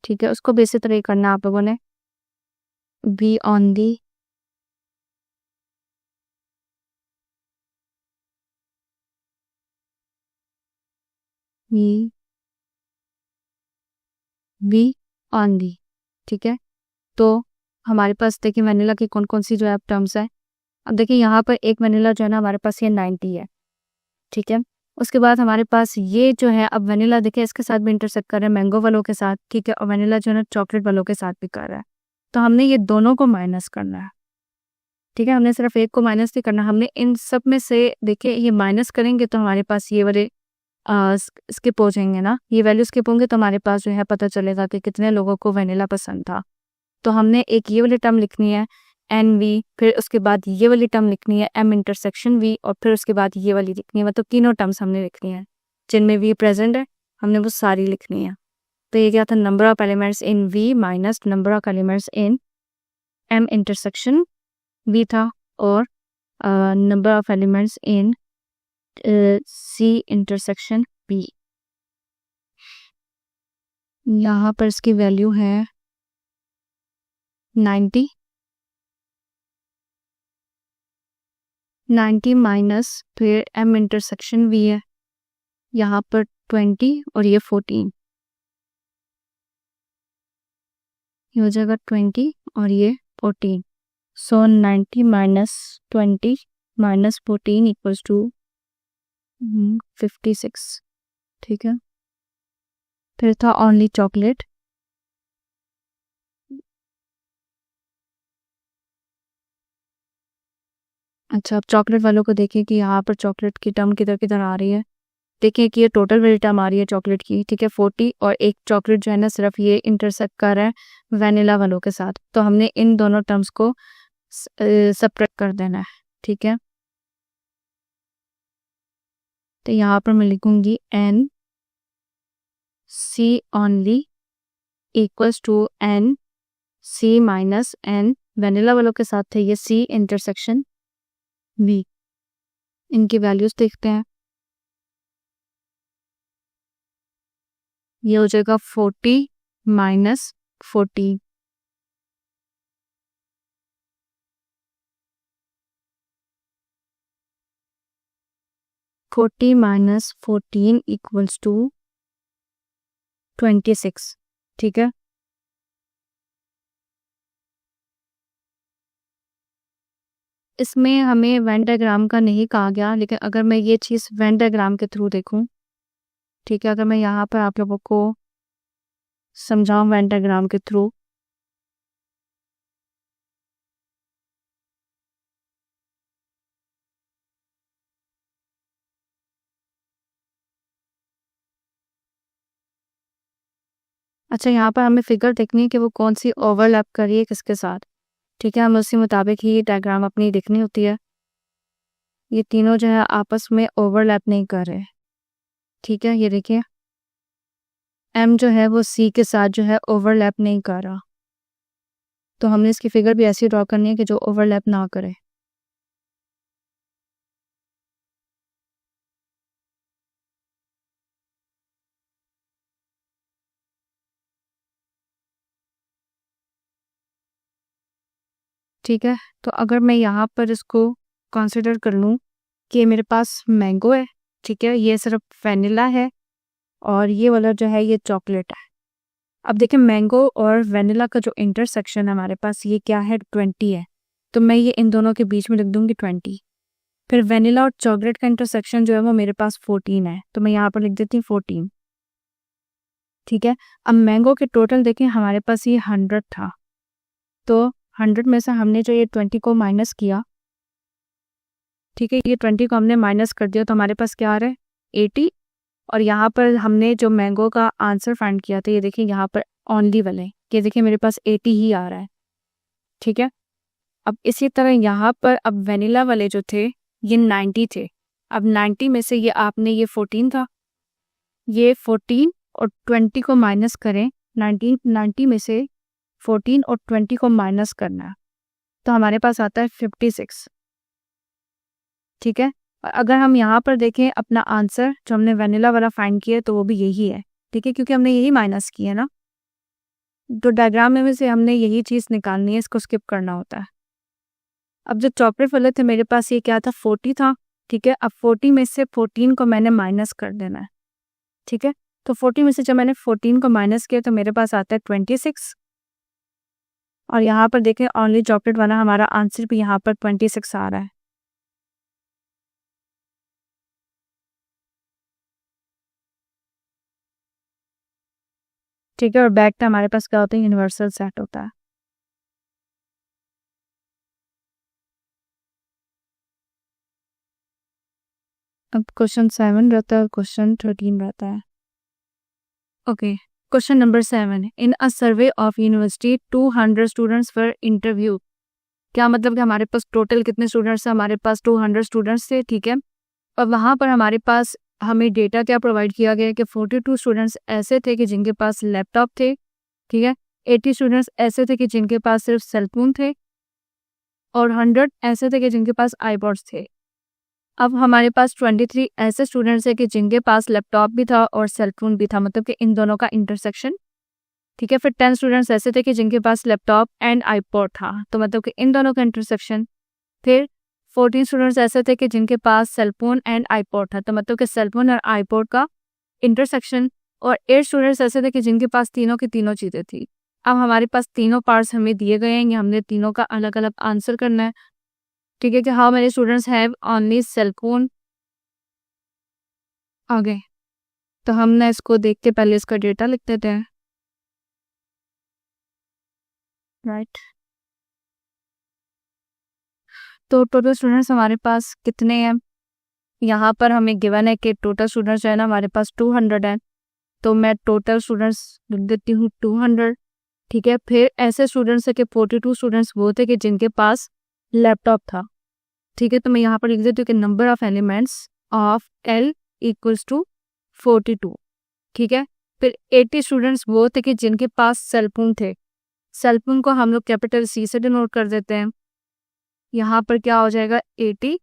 ठीक है, उसको भी इसी तरह ही करना है आप लोगों ने, बी ओनली बी ओनली। ठीक है, तो हमारे पास देखिए वेनिला की कौन कौन सी जो है टर्म्स है। अब देखिए यहाँ पर एक वेनिला जो है ना हमारे पास ये 90 है। ठीक है, उसके बाद हमारे पास ये जो है, अब वेनिला देखिए इसके साथ भी इंटरसेक्ट कर रहा है मैंगो वालों के साथ। ठीक है, और वेनिला जो है ना चॉकलेट वालों के साथ भी कर रहा है, तो हमने ये दोनों को माइनस करना है। ठीक है, हमने सिर्फ एक को माइनस नहीं करना, हमने इन सब में से देखिए ये माइनस करेंगे तो हमारे पास ये वाले स्किप हो जाएंगे ना, ये वैल्यू स्किप होंगे तो हमारे पास जो है पता चलेगा कि कितने लोगों को वेनिला पसंद था। तो हमने एक ये वाली टर्म लिखनी है एन वी, फिर उसके बाद ये वाली टर्म लिखनी है एम इंटरसेक्शन वी, और फिर उसके बाद ये वाली लिखनी है, मतलब तीनों टर्म्स हमने लिखनी है जिनमें वी प्रेजेंट है, हमने वो सारी लिखनी है। तो ये क्या था, number of elements in V minus number of elements in M intersection V था, और number of elements in C intersection B. यहाँ पर इसकी वैल्यू है 90 माइनस फिर एम इंटरसेक्शन वी है यहाँ पर 20 और ये 14। ये हो जाएगा 20 और ये 14। सो 90 माइनस 20 माइनस 14 इक्वल्स टू 56। ठीक है, फिर था ओनली चॉकलेट। अच्छा, अब चॉकलेट वालों को देखिए कि यहाँ पर चॉकलेट की टर्म किधर किधर आ रही है। देखिए कि ये टोटल वाली टर्म आ रही है चॉकलेट की, ठीक है 40, और एक चॉकलेट जो है ना सिर्फ ये इंटरसेक्ट कर रहा है वैनिला वालों के साथ, तो हमने इन दोनों टर्म्स को सब्ट्रैक्ट कर देना है। ठीक है, तो यहाँ पर मैं लिखूंगी N C only equals to N C minus N, vanilla वालों के साथ थे ये सी इंटरसेक्शन बी। इनकी वैल्यूज देखते हैं। ये हो जाएगा 40 minus 14। Forty minus 14 equals to 26। ठीक है, इसमें हमें वेन डायग्राम का नहीं कहा गया, लेकिन अगर मैं ये चीज़ वेन डायग्राम के थ्रू देखूं, ठीक है, अगर मैं यहाँ पर आप लोगों को समझाऊं वेन डायग्राम के थ्रू, अच्छा यहाँ पर हमें फिगर देखनी है कि वो कौन सी ओवरलैप कर रही है किसके साथ। ठीक है, हमें उसी मुताबिक ही डायग्राम अपनी दिखनी होती है। ये तीनों जो है आपस में ओवरलैप नहीं कर रहे। ठीक है, ये देखिए एम जो है वो सी के साथ जो है ओवरलैप नहीं कर रहा, तो हमने इसकी फिगर भी ऐसी ड्रॉ करनी है कि जो ओवरलैप ना करे। ठीक है, तो अगर मैं यहाँ पर इसको कंसिडर कर लूँ कि मेरे पास मैंगो है, ठीक है, ये सिर्फ वैनिला है, और ये वाला जो है ये चॉकलेट है। अब देखिए मैंगो और वैनिला का जो इंटरसेक्शन है हमारे पास ये क्या है 20 है, तो मैं ये इन दोनों के बीच में लिख दूंगी 20। फिर वैनिला और चॉकलेट का इंटरसेक्शन जो है वो मेरे पास 14 है, तो मैं यहाँ पर लिख देती हूँ 14। ठीक है, अब मैंगो के टोटल देखें हमारे पास ये 100 था, तो 100 में से हमने जो ये 20 को माइनस किया, ठीक है, ये 20 को हमने माइनस कर दिया, तो हमारे पास क्या आ रहा है 80। और यहाँ पर हमने जो मैंगो का आंसर फाइंड किया था, ये देखिए यहाँ पर ओनली वाले, ये देखिए मेरे पास 80 ही आ रहा है। ठीक है, अब इसी तरह यहाँ पर अब वेनिला वाले जो थे ये 90 थे। अब 90 में से ये आपने ये 14 था, ये 14 और 20 को माइनस करें, 90 में से 14 और 20 को माइनस करना है, तो हमारे पास आता है 56। ठीक है, और अगर हम यहाँ पर देखें अपना आंसर जो हमने वेनिला वाला फाइंड किया तो वो भी यही है। ठीक है, क्योंकि हमने यही माइनस किया ना, तो डायग्राम में से हमने यही चीज़ निकालनी है, इसको स्किप करना होता है। अब जो चॉकलेट वाले थे मेरे पास ये क्या था 40 था। ठीक है, अब 40 में से 14 को मैंने माइनस कर देना है। ठीक है, तो 40 में से जब मैंने 14 को माइनस किया तो मेरे पास आता है 26। और यहाँ पर देखें ओनली चॉकलेट वाला हमारा आंसर भी यहाँ पर 26 आ रहा है। ठीक है, और बैक पे हमारे पास क्या होता है यूनिवर्सल सेट होता है। अब क्वेश्चन 7 रहता है और क्वेश्चन 13 रहता है। Okay, question number 7, in a survey of university 200 students for interview. क्या मतलब कि हमारे पास टोटल कितने स्टूडेंट्स हैं, हमारे पास 200 स्टूडेंट्स थे। ठीक है, और वहाँ पर हमारे पास हमें डेटा क्या प्रोवाइड किया गया है कि 42 स्टूडेंट्स ऐसे थे कि जिनके पास लैपटॉप थे। ठीक है, 80 स्टूडेंट्स ऐसे थे कि जिनके पास सिर्फ सेलफोन थे, और 100 ऐसे थे कि जिनके पास आईपॉड्स थे। अब हमारे पास 23 ऐसे स्टूडेंट्स हैं कि जिनके पास लैपटॉप भी था और सेलफोन भी था, मतलब कि इन दोनों का इंटरसेक्शन। ठीक है, फिर 10 स्टूडेंट्स ऐसे थे कि जिनके पास लैपटॉप एंड आईपॉड था, तो मतलब कि इन दोनों का इंटरसेक्शन। फिर 14 स्टूडेंट्स ऐसे थे कि जिनके पास सेलफोन एंड आईपॉड था, तो मतलब कि सेलफोन और आईपॉड का इंटरसेक्शन। और 8 स्टूडेंट्स ऐसे थे कि जिनके पास तीनों की तीनों चीज़ें थी। अब हमारे पास तीनों पार्ट्स हमें दिए गए हैं, ये हमने तीनों का अलग अलग आंसर करना है। ठीक है कि how many students have only cell phone. आगे तो हमने इसको देख के पहले इसका डेटा लिख देते हैं, राइट। तो टोटल स्टूडेंट्स हमारे पास कितने हैं, यहाँ पर हमें गिवन है कि टोटल स्टूडेंट्स जो है ना हमारे पास 200 है, तो मैं टोटल स्टूडेंट्स लिख देती हूँ 200। ठीक है, फिर ऐसे स्टूडेंट्स है कि 42 स्टूडेंट्स वो थे कि जिनके पास लैपटॉप था। ठीक है, तो मैं यहाँ पर लिख देती हूँ कि number of elements of L equals to 42। ठीक है, फिर 80 स्टूडेंट्स वो थे कि जिनके पास सेलफोन थे। सेलफोन को हम लोग कैपिटल C से डिनोट कर देते हैं। यहाँ पर क्या हो जाएगा 80।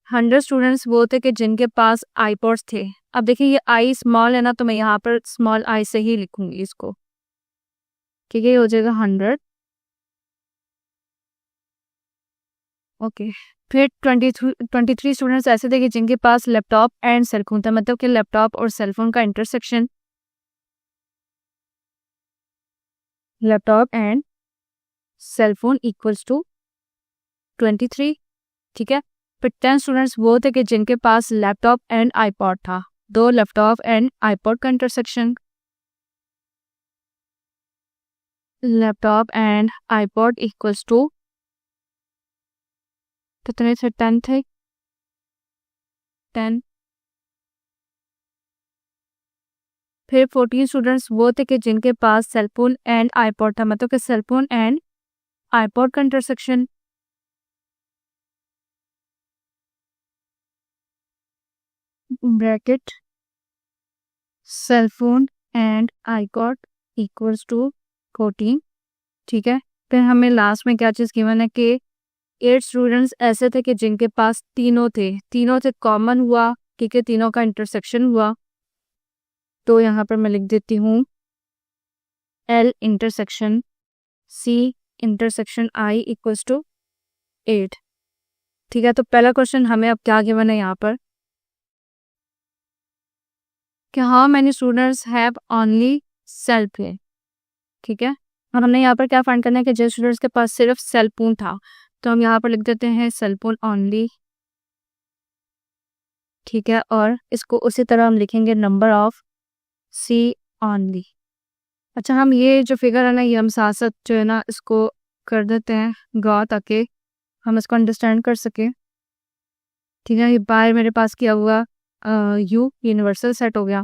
100 स्टूडेंट्स वो थे कि जिनके पास आईपॉड्स थे। अब देखिए ये आई स्मॉल है ना, तो मैं यहाँ पर स्मॉल आई से ही लिखूंगी इसको। ठीक है, ये हो जाएगा 100। ओके, फिर 23 स्टूडेंट्स ऐसे थे कि जिनके पास लैपटॉप एंड सेलफोन था, मतलब कि लैपटॉप और सेलफोन का intersection, laptop and cellphone equals to 23। ठीक है, फिर 10 स्टूडेंट्स वो थे कि जिनके पास लैपटॉप एंड आईपॉड था, दो लैपटॉप एंड आईपॉड का intersection, laptop and iPod equals to कितने थे, 10 थे, 10। फिर 14 स्टूडेंट्स वो थे कि जिनके पास सेलफोन एंड आईपॉड था, मतलब कि सेलफोन एंड आईपॉड का intersection, bracket cellphone and iPod equals to 14। ठीक है, फिर हमें लास्ट में क्या चीज़ गिवन है कि 8 स्टूडेंट्स ऐसे थे कि जिनके पास तीनों थे कॉमन हुआ, ठीक है, तीनों का इंटरसेक्शन हुआ। तो यहाँ पर मैं लिख देती हूँ L intersection C intersection I equals to 8। ठीक है, तो पहला क्वेश्चन हमें अब क्या गिवन है यहाँ पर कि how many students have only cell phone. ठीक है, और हमने यहाँ पर क्या फाइंड करना है कि जिन स्टूडेंट्स के पास सिर्फ सेल फोन था, तो हम यहाँ पर लिख देते हैं सेल फोन ओनली। ठीक है, और इसको उसी तरह हम लिखेंगे नंबर ऑफ C ओनली। अच्छा, हम ये जो फिगर है ना, ये हम साथ साथ जो है ना इसको कर देते हैं ड्रॉ, ताकि हम इसको अंडरस्टैंड कर सकें। ठीक है, ये बाहर मेरे पास किया हुआ U यूनिवर्सल सेट हो गया।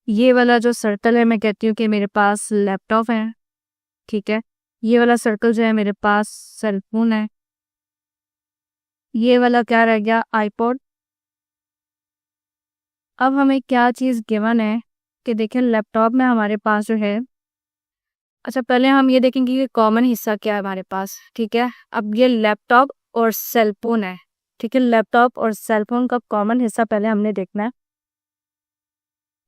ये वाला जो सर्कल है मैं कहती हूँ कि मेरे पास लैपटॉप है। ठीक है, ये वाला सर्कल जो है मेरे पास सेलफोन है। ये वाला क्या रह गया, आईपॉड। अब हमें क्या चीज़ गिवन है कि देखिए लैपटॉप में हमारे पास जो है, अच्छा पहले हम ये देखेंगे कि कॉमन हिस्सा क्या है हमारे पास। ठीक है, अब ये लैपटॉप और सेलफोन है। ठीक है, लैपटॉप और सेलफोन का कॉमन हिस्सा पहले हमने देखना है,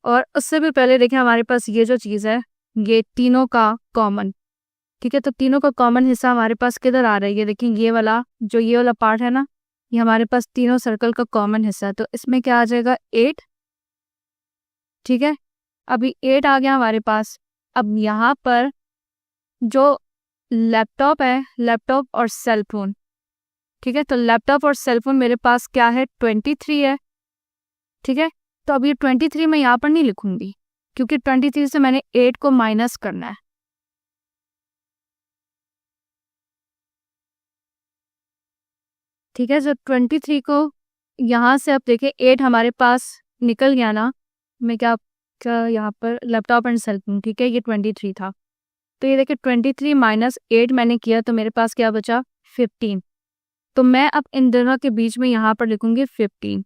और उससे भी पहले देखें हमारे पास ये जो चीज़ है ये तीनों का कॉमन। ठीक है, तो तीनों का कॉमन हिस्सा हमारे पास किधर आ रहा है, देखिए ये वाला जो ये वाला पार्ट है ना, ये हमारे पास तीनों सर्कल का कॉमन हिस्सा है, तो इसमें क्या आ जाएगा 8। ठीक है, अभी 8 आ गया हमारे पास। अब यहाँ पर जो लैपटॉप है, लैपटॉप और सेलफोन, ठीक है, तो लैपटॉप और सेलफोन मेरे पास क्या है 23 है। ठीक है, तो अब ये 23 मैं यहाँ पर नहीं लिखूंगी, क्योंकि 23 से मैंने 8 को माइनस करना है। ठीक है, जब 23 को यहाँ से अब देखिए 8 हमारे पास निकल गया ना, मैं क्या यहाँ पर लैपटॉप एंड सेलफोन, ठीक है, ये 23 था, तो ये देखिए 23 माइनस 8 मैंने किया, तो मेरे पास क्या बचा 15। तो मैं अब इन दोनों के बीच में यहाँ पर लिखूंगी 15।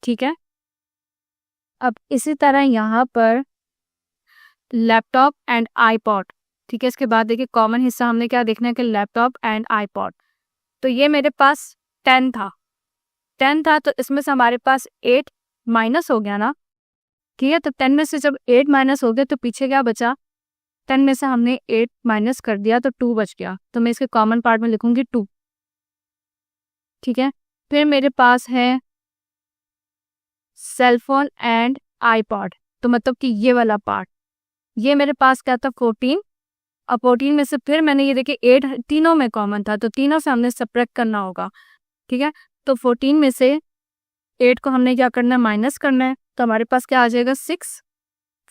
ठीक है, अब इसी तरह यहाँ पर लैपटॉप एंड आईपॉड। ठीक है, इसके बाद देखिए कॉमन हिस्सा हमने क्या देखना है कि लैपटॉप एंड आईपॉड। तो ये मेरे पास 10 था, तो इसमें से हमारे पास 8 माइनस हो गया ना। ठीक है, तो 10 में से जब 8 माइनस हो गया तो पीछे क्या बचा, 10 में से हमने 8 माइनस कर दिया तो 2 बच गया, तो मैं इसके कॉमन पार्ट में लिखूंगी 2। ठीक है, फिर मेरे पास है सेलफोन एंड आईपॉड, तो मतलब कि ये वाला पार्ट। ये मेरे पास क्या था 14, और 14 में से फिर मैंने ये देखिए 8 तीनों में कॉमन था, तो तीनों से हमने सब्ट्रैक्ट करना होगा, ठीक है। तो 14 में से 8 को हमने क्या करना है, माइनस करना है, तो हमारे पास क्या आ जाएगा 6।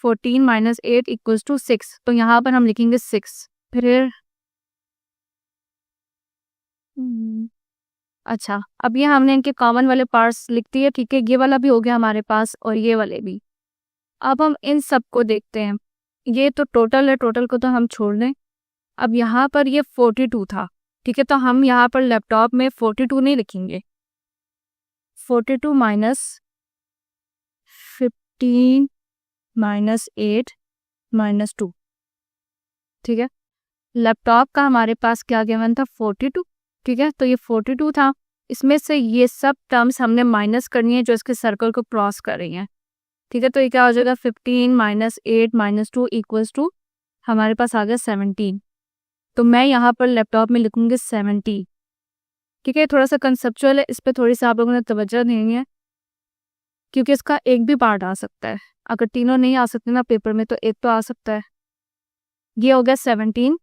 14 माइनस 8 इक्वल्स टू 6, तो यहाँ पर हम लिखेंगे 6। फिर अच्छा, अब ये हमने इनके कॉमन वाले पार्ट्स लिख दिए, ठीक है। ये वाला भी हो गया हमारे पास और ये वाले भी। अब हम इन सब को देखते हैं। ये तो टोटल है, टोटल को तो हम छोड़ दें। अब यहाँ पर ये 42 था, ठीक है, तो हम यहाँ पर लैपटॉप में 42 नहीं लिखेंगे। 42 माइनस 15 माइनस 8 माइनस 2, ठीक है। लैपटॉप का हमारे पास क्या गिवन था 42, ठीक है, तो ये 42 था। इसमें से ये सब टर्म्स हमने माइनस करनी है जो इसके सर्कल को क्रॉस कर रही हैं, ठीक है। तो ये क्या हो जाएगा 15 माइनस 8 माइनस 2 इक्वल्स टू हमारे पास आ गया 17। तो मैं यहाँ पर लैपटॉप में लिखूंगी 70, ठीक है। थोड़ा सा कंसेप्चुअल है, इस पर थोड़ी सी आप लोगों ने तवज्जो देनी है, क्योंकि इसका एक भी पार्ट आ सकता है। अगर तीनों नहीं आ सकते ना पेपर में, तो एक तो आ सकता है। ये हो गया 17।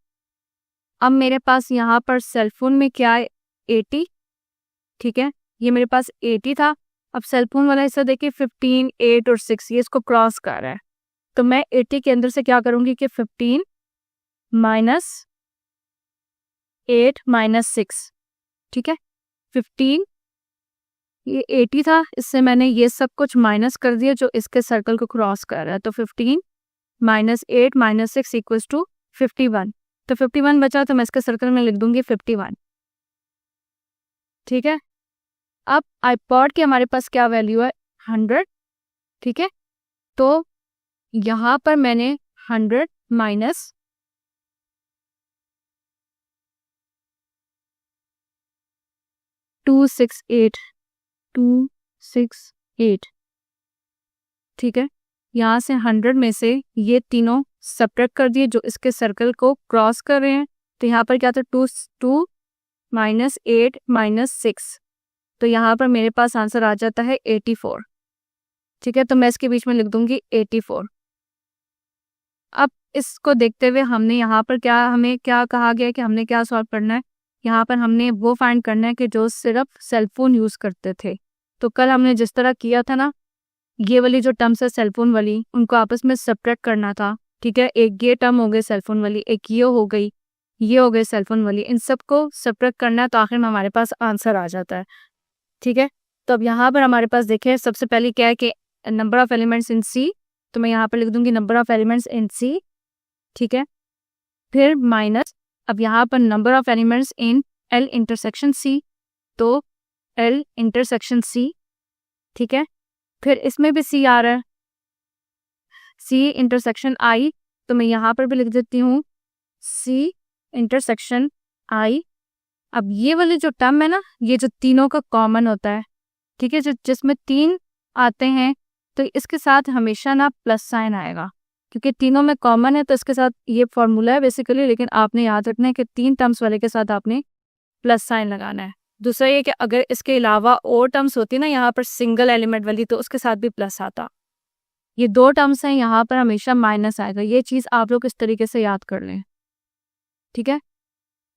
अब मेरे पास यहाँ पर सेलफोन में क्या है 80, ठीक है, ये मेरे पास 80 था। अब सेलफोन वाला हिस्सा देखिए 15, 8 और 6 ये इसको क्रॉस कर रहा है, तो मैं 80 के अंदर से क्या करूंगी कि 15 माइनस 8 माइनस 6, ठीक है। 15 ये 80 था, इससे मैंने ये सब कुछ माइनस कर दिया जो इसके सर्कल को क्रॉस कर रहा है, तो 15 माइनस 8 माइनस 6 इक्वल्स टू 51। तो 51 बचा, तो मैं इसके सर्कल में लिख दूंगी 51, ठीक है। अब आईपॉड की हमारे पास क्या वैल्यू है 100, ठीक है। तो यहाँ पर मैंने 100 माइनस 268, ठीक है। यहाँ से 100 में से ये तीनों सब्ट्रैक्ट कर दिए जो इसके सर्कल को क्रॉस कर रहे हैं, तो यहाँ पर क्या था 2 माइनस 8 माइनस 6, तो यहाँ पर मेरे पास आंसर आ जाता है 84, ठीक है। तो मैं इसके बीच में लिख दूंगी 84। अब इसको देखते हुए हमने यहाँ पर हमें क्या कहा गया है कि हमने क्या सॉल्व करना है, यहाँ पर हमने वो फाइंड करना है कि जो सिर्फ सेलफोन यूज़ करते थे। तो कल हमने जिस तरह किया था ना, ये वाली जो टर्म्स है सेलफोन वाली, उनको आपस में सब्ट्रैक्ट करना था, ठीक है। एक ये टर्म हो गई सेलफोन वाली, एक ये हो गई, ये हो गई सेलफोन वाली, इन सबको सब्ट्रैक्ट करना है, तो आखिर में हमारे पास आंसर आ जाता है, ठीक है। तो अब यहाँ पर हमारे पास देखिए सबसे पहले क्या है कि number of elements in C, तो मैं यहाँ पर लिख दूंगी number of elements in C, ठीक है। फिर माइनस, अब यहाँ पर number of elements in L intersection C, तो एल इंटरसेक्शन सी, ठीक है। फिर इसमें भी सी आ रहा है, सी इंटरसेक्शन आई, तो मैं यहाँ पर भी लिख देती हूँ सी इंटरसेक्शन आई। अब ये वाले जो टर्म है ना, ये जो तीनों का कॉमन होता है, ठीक है, जिसमें 3 आते हैं, तो इसके साथ हमेशा ना प्लस साइन आएगा, क्योंकि तीनों में कॉमन है, तो इसके साथ ये फॉर्मूला है बेसिकली, लेकिन आपने याद रखना है कि 3 टर्म्स वाले के साथ आपने प्लस साइन लगाना है। दूसरा ये कि अगर इसके अलावा और टर्म्स होती ना यहाँ पर सिंगल एलिमेंट वाली, तो उसके साथ भी प्लस आता। ये 2 टर्म्स हैं, यहाँ पर हमेशा माइनस आएगा। ये चीज़ आप लोग इस तरीके से याद कर लें, ठीक है।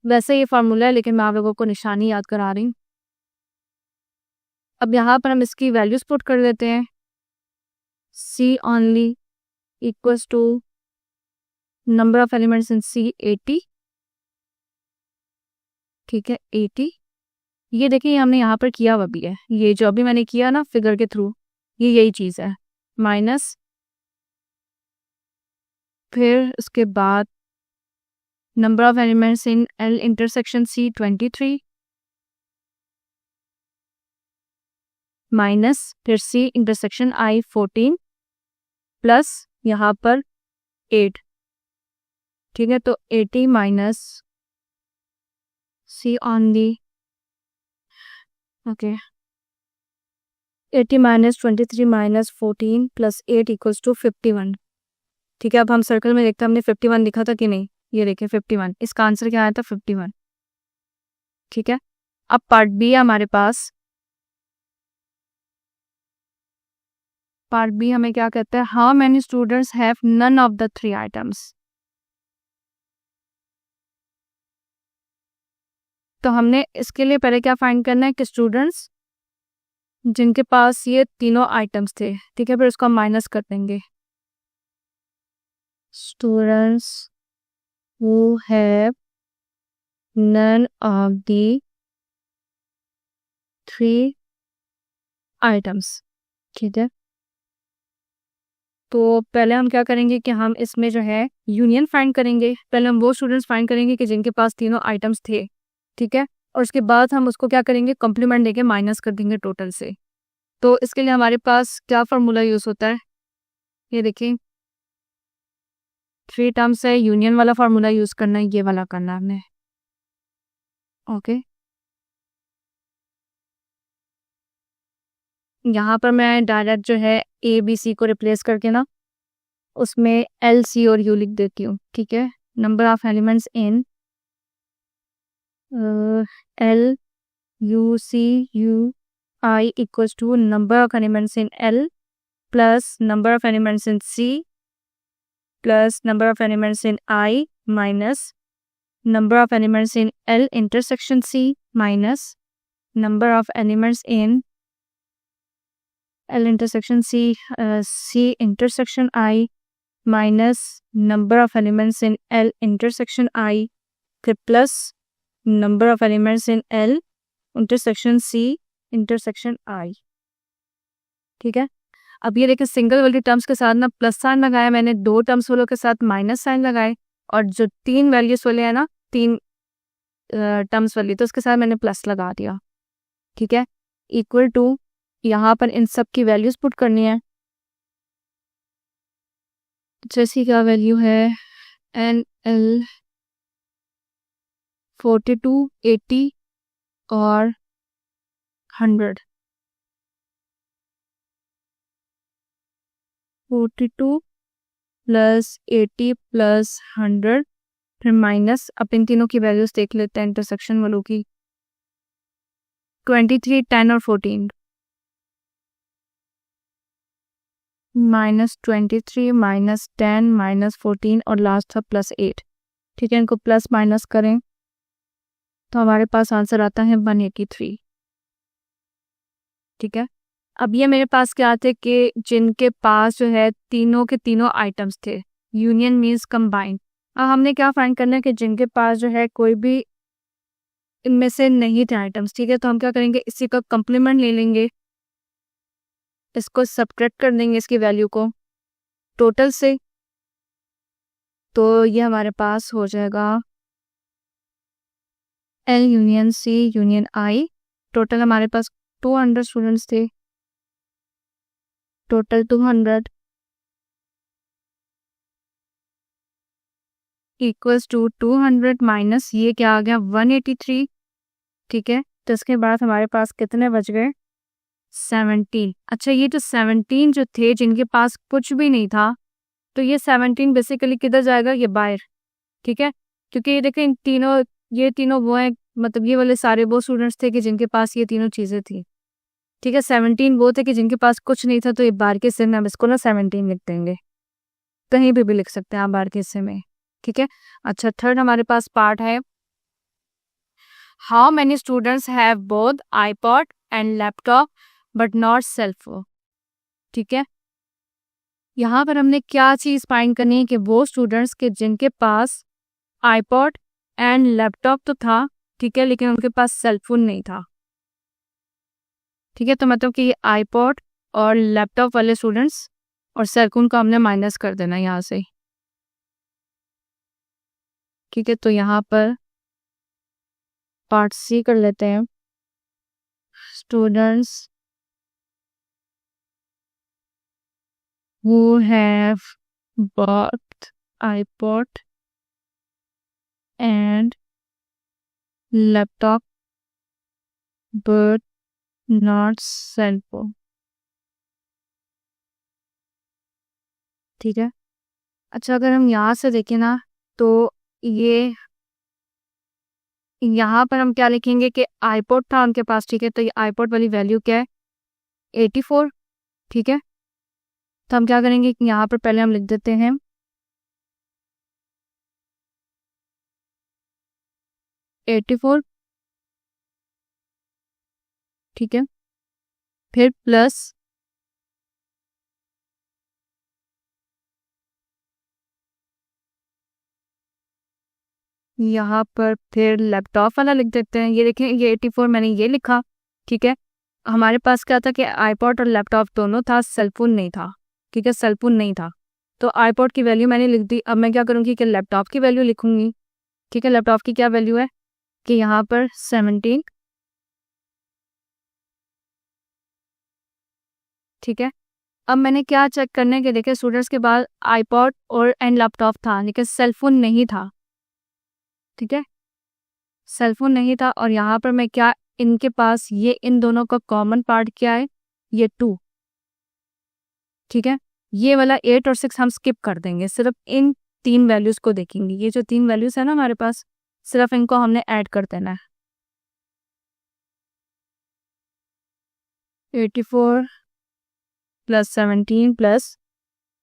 वैसे ये फार्मूला है, लेकिन मैं आप लोगों को निशानी याद करा रही हूँ। अब यहाँ पर हम इसकी वैल्यूज पुट कर देते हैं, C only equals to number of elements in C 80, ठीक है 80। ये देखिए हमने यहाँ पर किया हुआ भी है, ये जो अभी मैंने किया ना फिगर के थ्रू, ये यही चीज़ है, माइनस, फिर उसके बाद number of elements in L intersection C 23, minus फिर सी इंटरसेक्शन आई 14, प्लस यहाँ पर 8, ठीक है। तो 80 minus C only, okay, 80 minus 23 minus 14 plus 8 equals to 51, ठीक है। अब हम सर्कल में देखते हैं हमने 51 लिखा था कि नहीं, ये देखिए 51, इसका आंसर क्या आया था 51, ठीक है। अब पार्ट बी है हमारे पास, पार्ट बी हमें क्या कहता है, how many students have none of the 3 items. तो हमने इसके लिए पहले क्या फाइंड करना है कि स्टूडेंट्स जिनके पास ये तीनों आइटम्स थे, ठीक है, फिर उसको हम माइनस कर देंगे। Students who have none of the 3 items, ठीक है। तो पहले हम क्या करेंगे कि हम इसमें जो है यूनियन फाइंड करेंगे। पहले हम वो स्टूडेंट्स फाइंड करेंगे कि जिनके पास तीनों आइटम्स थे, ठीक है, और उसके बाद हम उसको क्या करेंगे, कॉम्प्लीमेंट देके माइनस कर देंगे टोटल से। तो इसके लिए हमारे पास क्या फार्मूला यूज होता है, ये देखिए 3 टर्म्स है, यूनियन वाला फार्मूला यूज करना है, ये वाला करना है हमने। ओके, यहाँ पर मैं डायरेक्ट जो है ए बी सी को रिप्लेस करके ना उसमें एल सी और यू लिख देती हूँ, ठीक है। Number of elements in L U C U I equals to number of elements in L plus number of elements in C plus number of elements in I minus number of elements in L intersection C minus number of elements in L intersection C, C intersection I minus number of elements in L intersection I, फिर plus number of elements in L intersection C intersection I, ठीक है। अब ये देखिए सिंगल वाली टर्म्स के साथ ना प्लस साइन लगाया मैंने, 2 टर्म्स वालों के साथ माइनस साइन लगाए, और जो 3 वैल्यूज वाले हैं ना 3 टर्म्स वाली, तो उसके साथ मैंने प्लस लगा दिया, ठीक है। इक्वल टू यहाँ पर इन सब की वैल्यूज पुट करनी है। जैसी का वैल्यू है एन एल 42, 80 और 100। 42 प्लस 80 प्लस 100 फिर माइनस, अब इन तीनों की वैल्यूज देख लेते हैं इंटरसेक्शन वालों की, 23, 10 और 14, -23 -10 -14 और लास्ट था +8, ठीक है। इनको प्लस माइनस करें तो हमारे पास आंसर आता है 183, ठीक है। अब ये मेरे पास क्या थे कि जिनके पास जो है तीनों के तीनों आइटम्स थे, यूनियन मीन्स कंबाइन। अब हमने क्या फाइंड करना है कि जिनके पास जो है कोई भी इनमें से नहीं थे आइटम्स, ठीक है, तो हम क्या करेंगे, इसी का कॉम्प्लीमेंट ले लेंगे, इसको सब्ट्रैक्ट कर देंगे इसकी वैल्यू को टोटल से, तो ये हमारे पास हो जाएगा एल यूनियन सी यूनियन आई। टोटल हमारे पास 200 स्टूडेंट्स थे, टोटल 200 इक्वल्स टू 200 माइनस ये क्या आ गया 183, ठीक है। तो इसके बाद हमारे पास कितने बच गए 17। अच्छा, ये जो 17 जो थे जिनके पास कुछ भी नहीं था, तो ये 17 बेसिकली किधर जाएगा, ये बाहर, ठीक है, क्योंकि ये देखें ये तीनों वो हैं, मतलब ये वाले सारे वो स्टूडेंट्स थे कि जिनके पास ये तीनों चीज़ें थी, ठीक है। 17 वो थे कि जिनके पास कुछ नहीं था, तो ये बाहर के हिस्से में हम इसको ना 17 लिख देंगे, कहीं पे भी लिख सकते हैं आप बाहर के हिस्से में, ठीक है। अच्छा, थर्ड हमारे पास पार्ट है, how many students have both iPod and laptop but not cell phone, ठीक है। यहाँ पर हमने क्या चीज़ फाइंड करनी है कि वो स्टूडेंट्स के जिनके पास आईपॉड एंड लैपटॉप तो था, ठीक है, लेकिन उनके पास सेलफोन नहीं था, ठीक है। तो मतलब कि आईपॉड और लैपटॉप वाले स्टूडेंट्स और सेलफोन को हमने माइनस कर देना यहाँ से, ठीक है। तो यहाँ पर पार्ट सी कर लेते हैं, students who have bought iPod and laptop but not cell phone, ठीक है। अच्छा, अगर हम यहाँ से देखें ना, तो ये यहाँ पर हम क्या लिखेंगे कि आईपॉड था उनके पास, ठीक है, तो ये आईपॉड वाली वैल्यू क्या है 84, ठीक है। तो हम क्या करेंगे कि यहाँ पर पहले हम लिख देते हैं 84, ठीक है, फिर प्लस यहाँ पर फिर लैपटॉप वाला लिख देते हैं। ये देखें, ये 84 मैंने ये लिखा, ठीक है। हमारे पास क्या था कि आईपॉड और लैपटॉप दोनों था, सेलफोन नहीं था, ठीक है, सेलफोन नहीं था। तो आईपॉड की वैल्यू मैंने लिख दी। अब मैं क्या करूँगी कि लैपटॉप की वैल्यू लिखूंगी, ठीक है। लैपटॉप की क्या वैल्यू है कि यहाँ पर 17, ठीक है। अब मैंने क्या चेक करने के देखे, स्टूडेंट्स के बाद आईपॉड और एंड लैपटॉप था लेकिन सेलफोन नहीं था, ठीक है, सेलफोन नहीं था। और यहाँ पर मैं क्या, इनके पास ये इन दोनों का कॉमन पार्ट क्या है, ये 2, ठीक है। ये वाला 8 और 6 हम स्किप कर देंगे, सिर्फ इन 3 वैल्यूज को देखेंगे। ये जो 3 वैल्यूज है ना हमारे पास, सिर्फ इनको हमने ऐड कर देना है। 84 प्लस 17 प्लस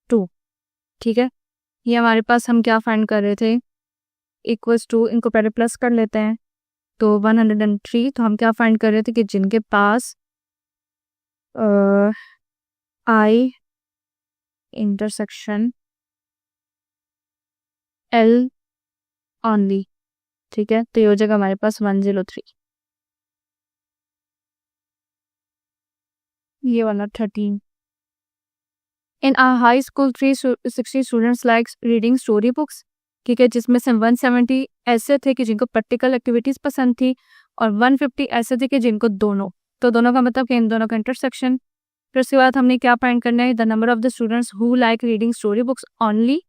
2, ठीक है। ये हमारे पास हम क्या फाइंड कर रहे थे, इक्वल्स टू, इनको पहले प्लस कर लेते हैं, तो 103। तो हम क्या फाइंड कर रहे थे कि जिनके पास आई इंटरसेक्शन एल ऑनली, ठीक है, तो ये हो जाएगा हमारे पास 103, ये वाला 13। In a high school 360 students like reading story books, ठीक है, जिसमें से 170 ऐसे थे कि जिनको प्रैक्टिकल एक्टिविटीज पसंद थी और 150 ऐसे थे कि जिनको दोनों। तो दोनों का मतलब कि इन दोनों का इंटरसेक्शन। फिर उसके बाद हमने क्या फाइंड करना है, the number of the students who like reading story books only,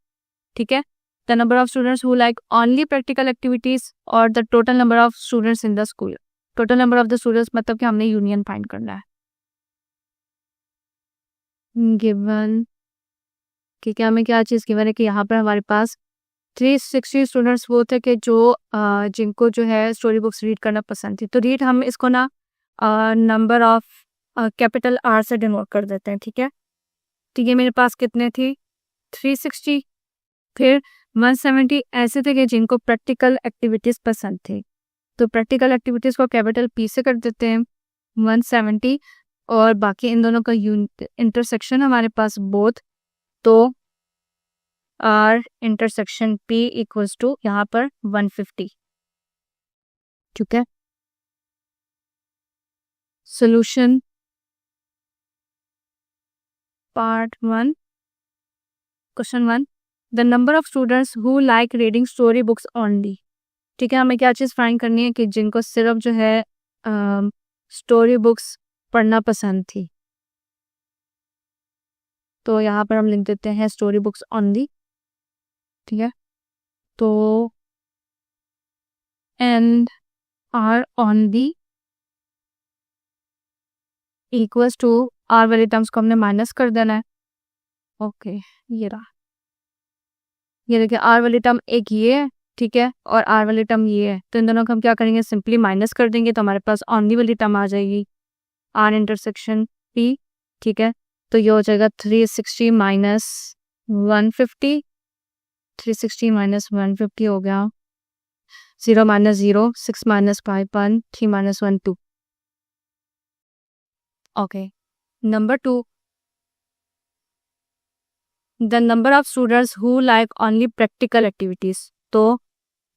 ठीक है, the number of students who like only practical activities और the total number of students in the school. Total number of the students मतलब कि हमने यूनियन फाइंड करना है। गिवन कि क्या हमें क्या चीज़ गिवन है कि यहाँ पर हमारे पास 360 स्टूडेंट्स वो थे कि जो जिनको जो है स्टोरी बुक्स रीड करना पसंद थी। तो रीड हम इसको ना नंबर ऑफ कैपिटल आर से डिनोट कर देते हैं, ठीक है। तो ये मेरे पास कितने थी, 360, फिर 170 ऐसे थे कि जिनको प्रैक्टिकल एक्टिविटीज पसंद थी। तो प्रैक्टिकल एक्टिविटीज को कैपिटल पी से कर देते हैं 170, और बाकी इन दोनों का इंटरसेक्शन हमारे पास बोथ, तो R intersection P equals to यहाँ पर 150, ठीक है। Solution part 1, question 1, the number of students who like reading story books only, ठीक है। हमें क्या चीज़ फाइंड करनी है कि जिनको सिर्फ जो है स्टोरी बुक्स पढ़ना पसंद थी। तो यहाँ पर हम लिख देते हैं स्टोरी बुक्स ओनली, ठीक है। तो and R only equals to, R वाले टर्म्स को हमने माइनस कर देना है, ओके। ये रहा, ये देखिए आर वाली टर्म एक ये है, ठीक है, और आर वाली टर्म ये है। तो इन दोनों को हम क्या करेंगे, सिंपली माइनस कर देंगे, तो हमारे पास ओनली वाली टर्म आ जाएगी, आर इंटरसेक्शन पी, ठीक है। तो ये हो जाएगा 360 माइनस 150, 360 माइनस 150 हो गया 0 minus 0, 6 minus 5 1, 3 minus 1 2, okay. Number 2, the number of students who like only practical activities. तो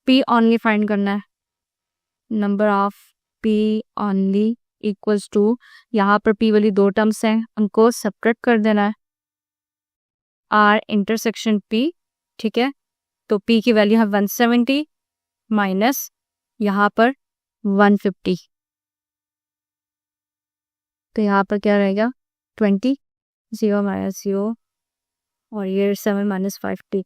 पी ओनली फाइंड करना है, number of P only equals to, यहाँ पर पी वाली 2 टर्म्स हैं, उनको सेपरेट कर देना है, आर इंटरसेक्शन पी, ठीक है। तो पी की वैल्यू है 170 माइनस यहाँ पर 150, तो यहाँ पर क्या रहेगा 20, 0 माइनस 0, और ये 7 माइनस 50,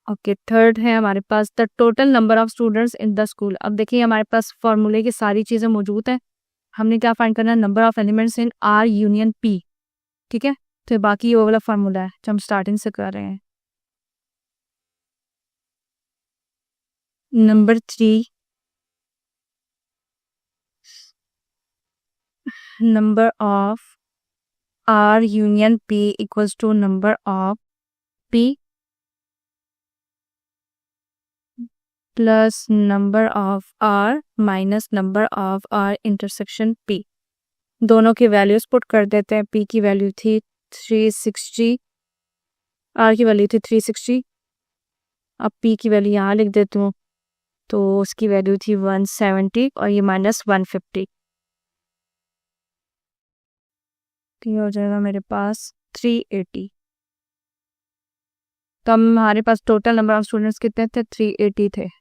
ओके। थर्ड है हमारे पास the total number of students in the school. अब देखिए हमारे पास फॉर्मूले की सारी चीज़ें मौजूद हैं, हमने क्या फाइंड करना है, number of elements in are union P, ठीक है। तो बाकी वो वाला फॉर्मूला है जो हम स्टार्टिंग से कर रहे हैं। Number 3, number of R union P equals to number of P plus number of R minus number of R intersection P। दोनों की वैल्यूज पुट कर देते हैं। P की वैल्यू थी 360, R की वैल्यू थी 360। अब P की वैल्यू यहाँ लिख देती हूँ, तो उसकी वैल्यू थी 170 और ये माइनस 150, तो ये हो जाएगा मेरे पास 380। तो हमारे पास टोटल नंबर ऑफ स्टूडेंट्स कितने थे? 380 थे।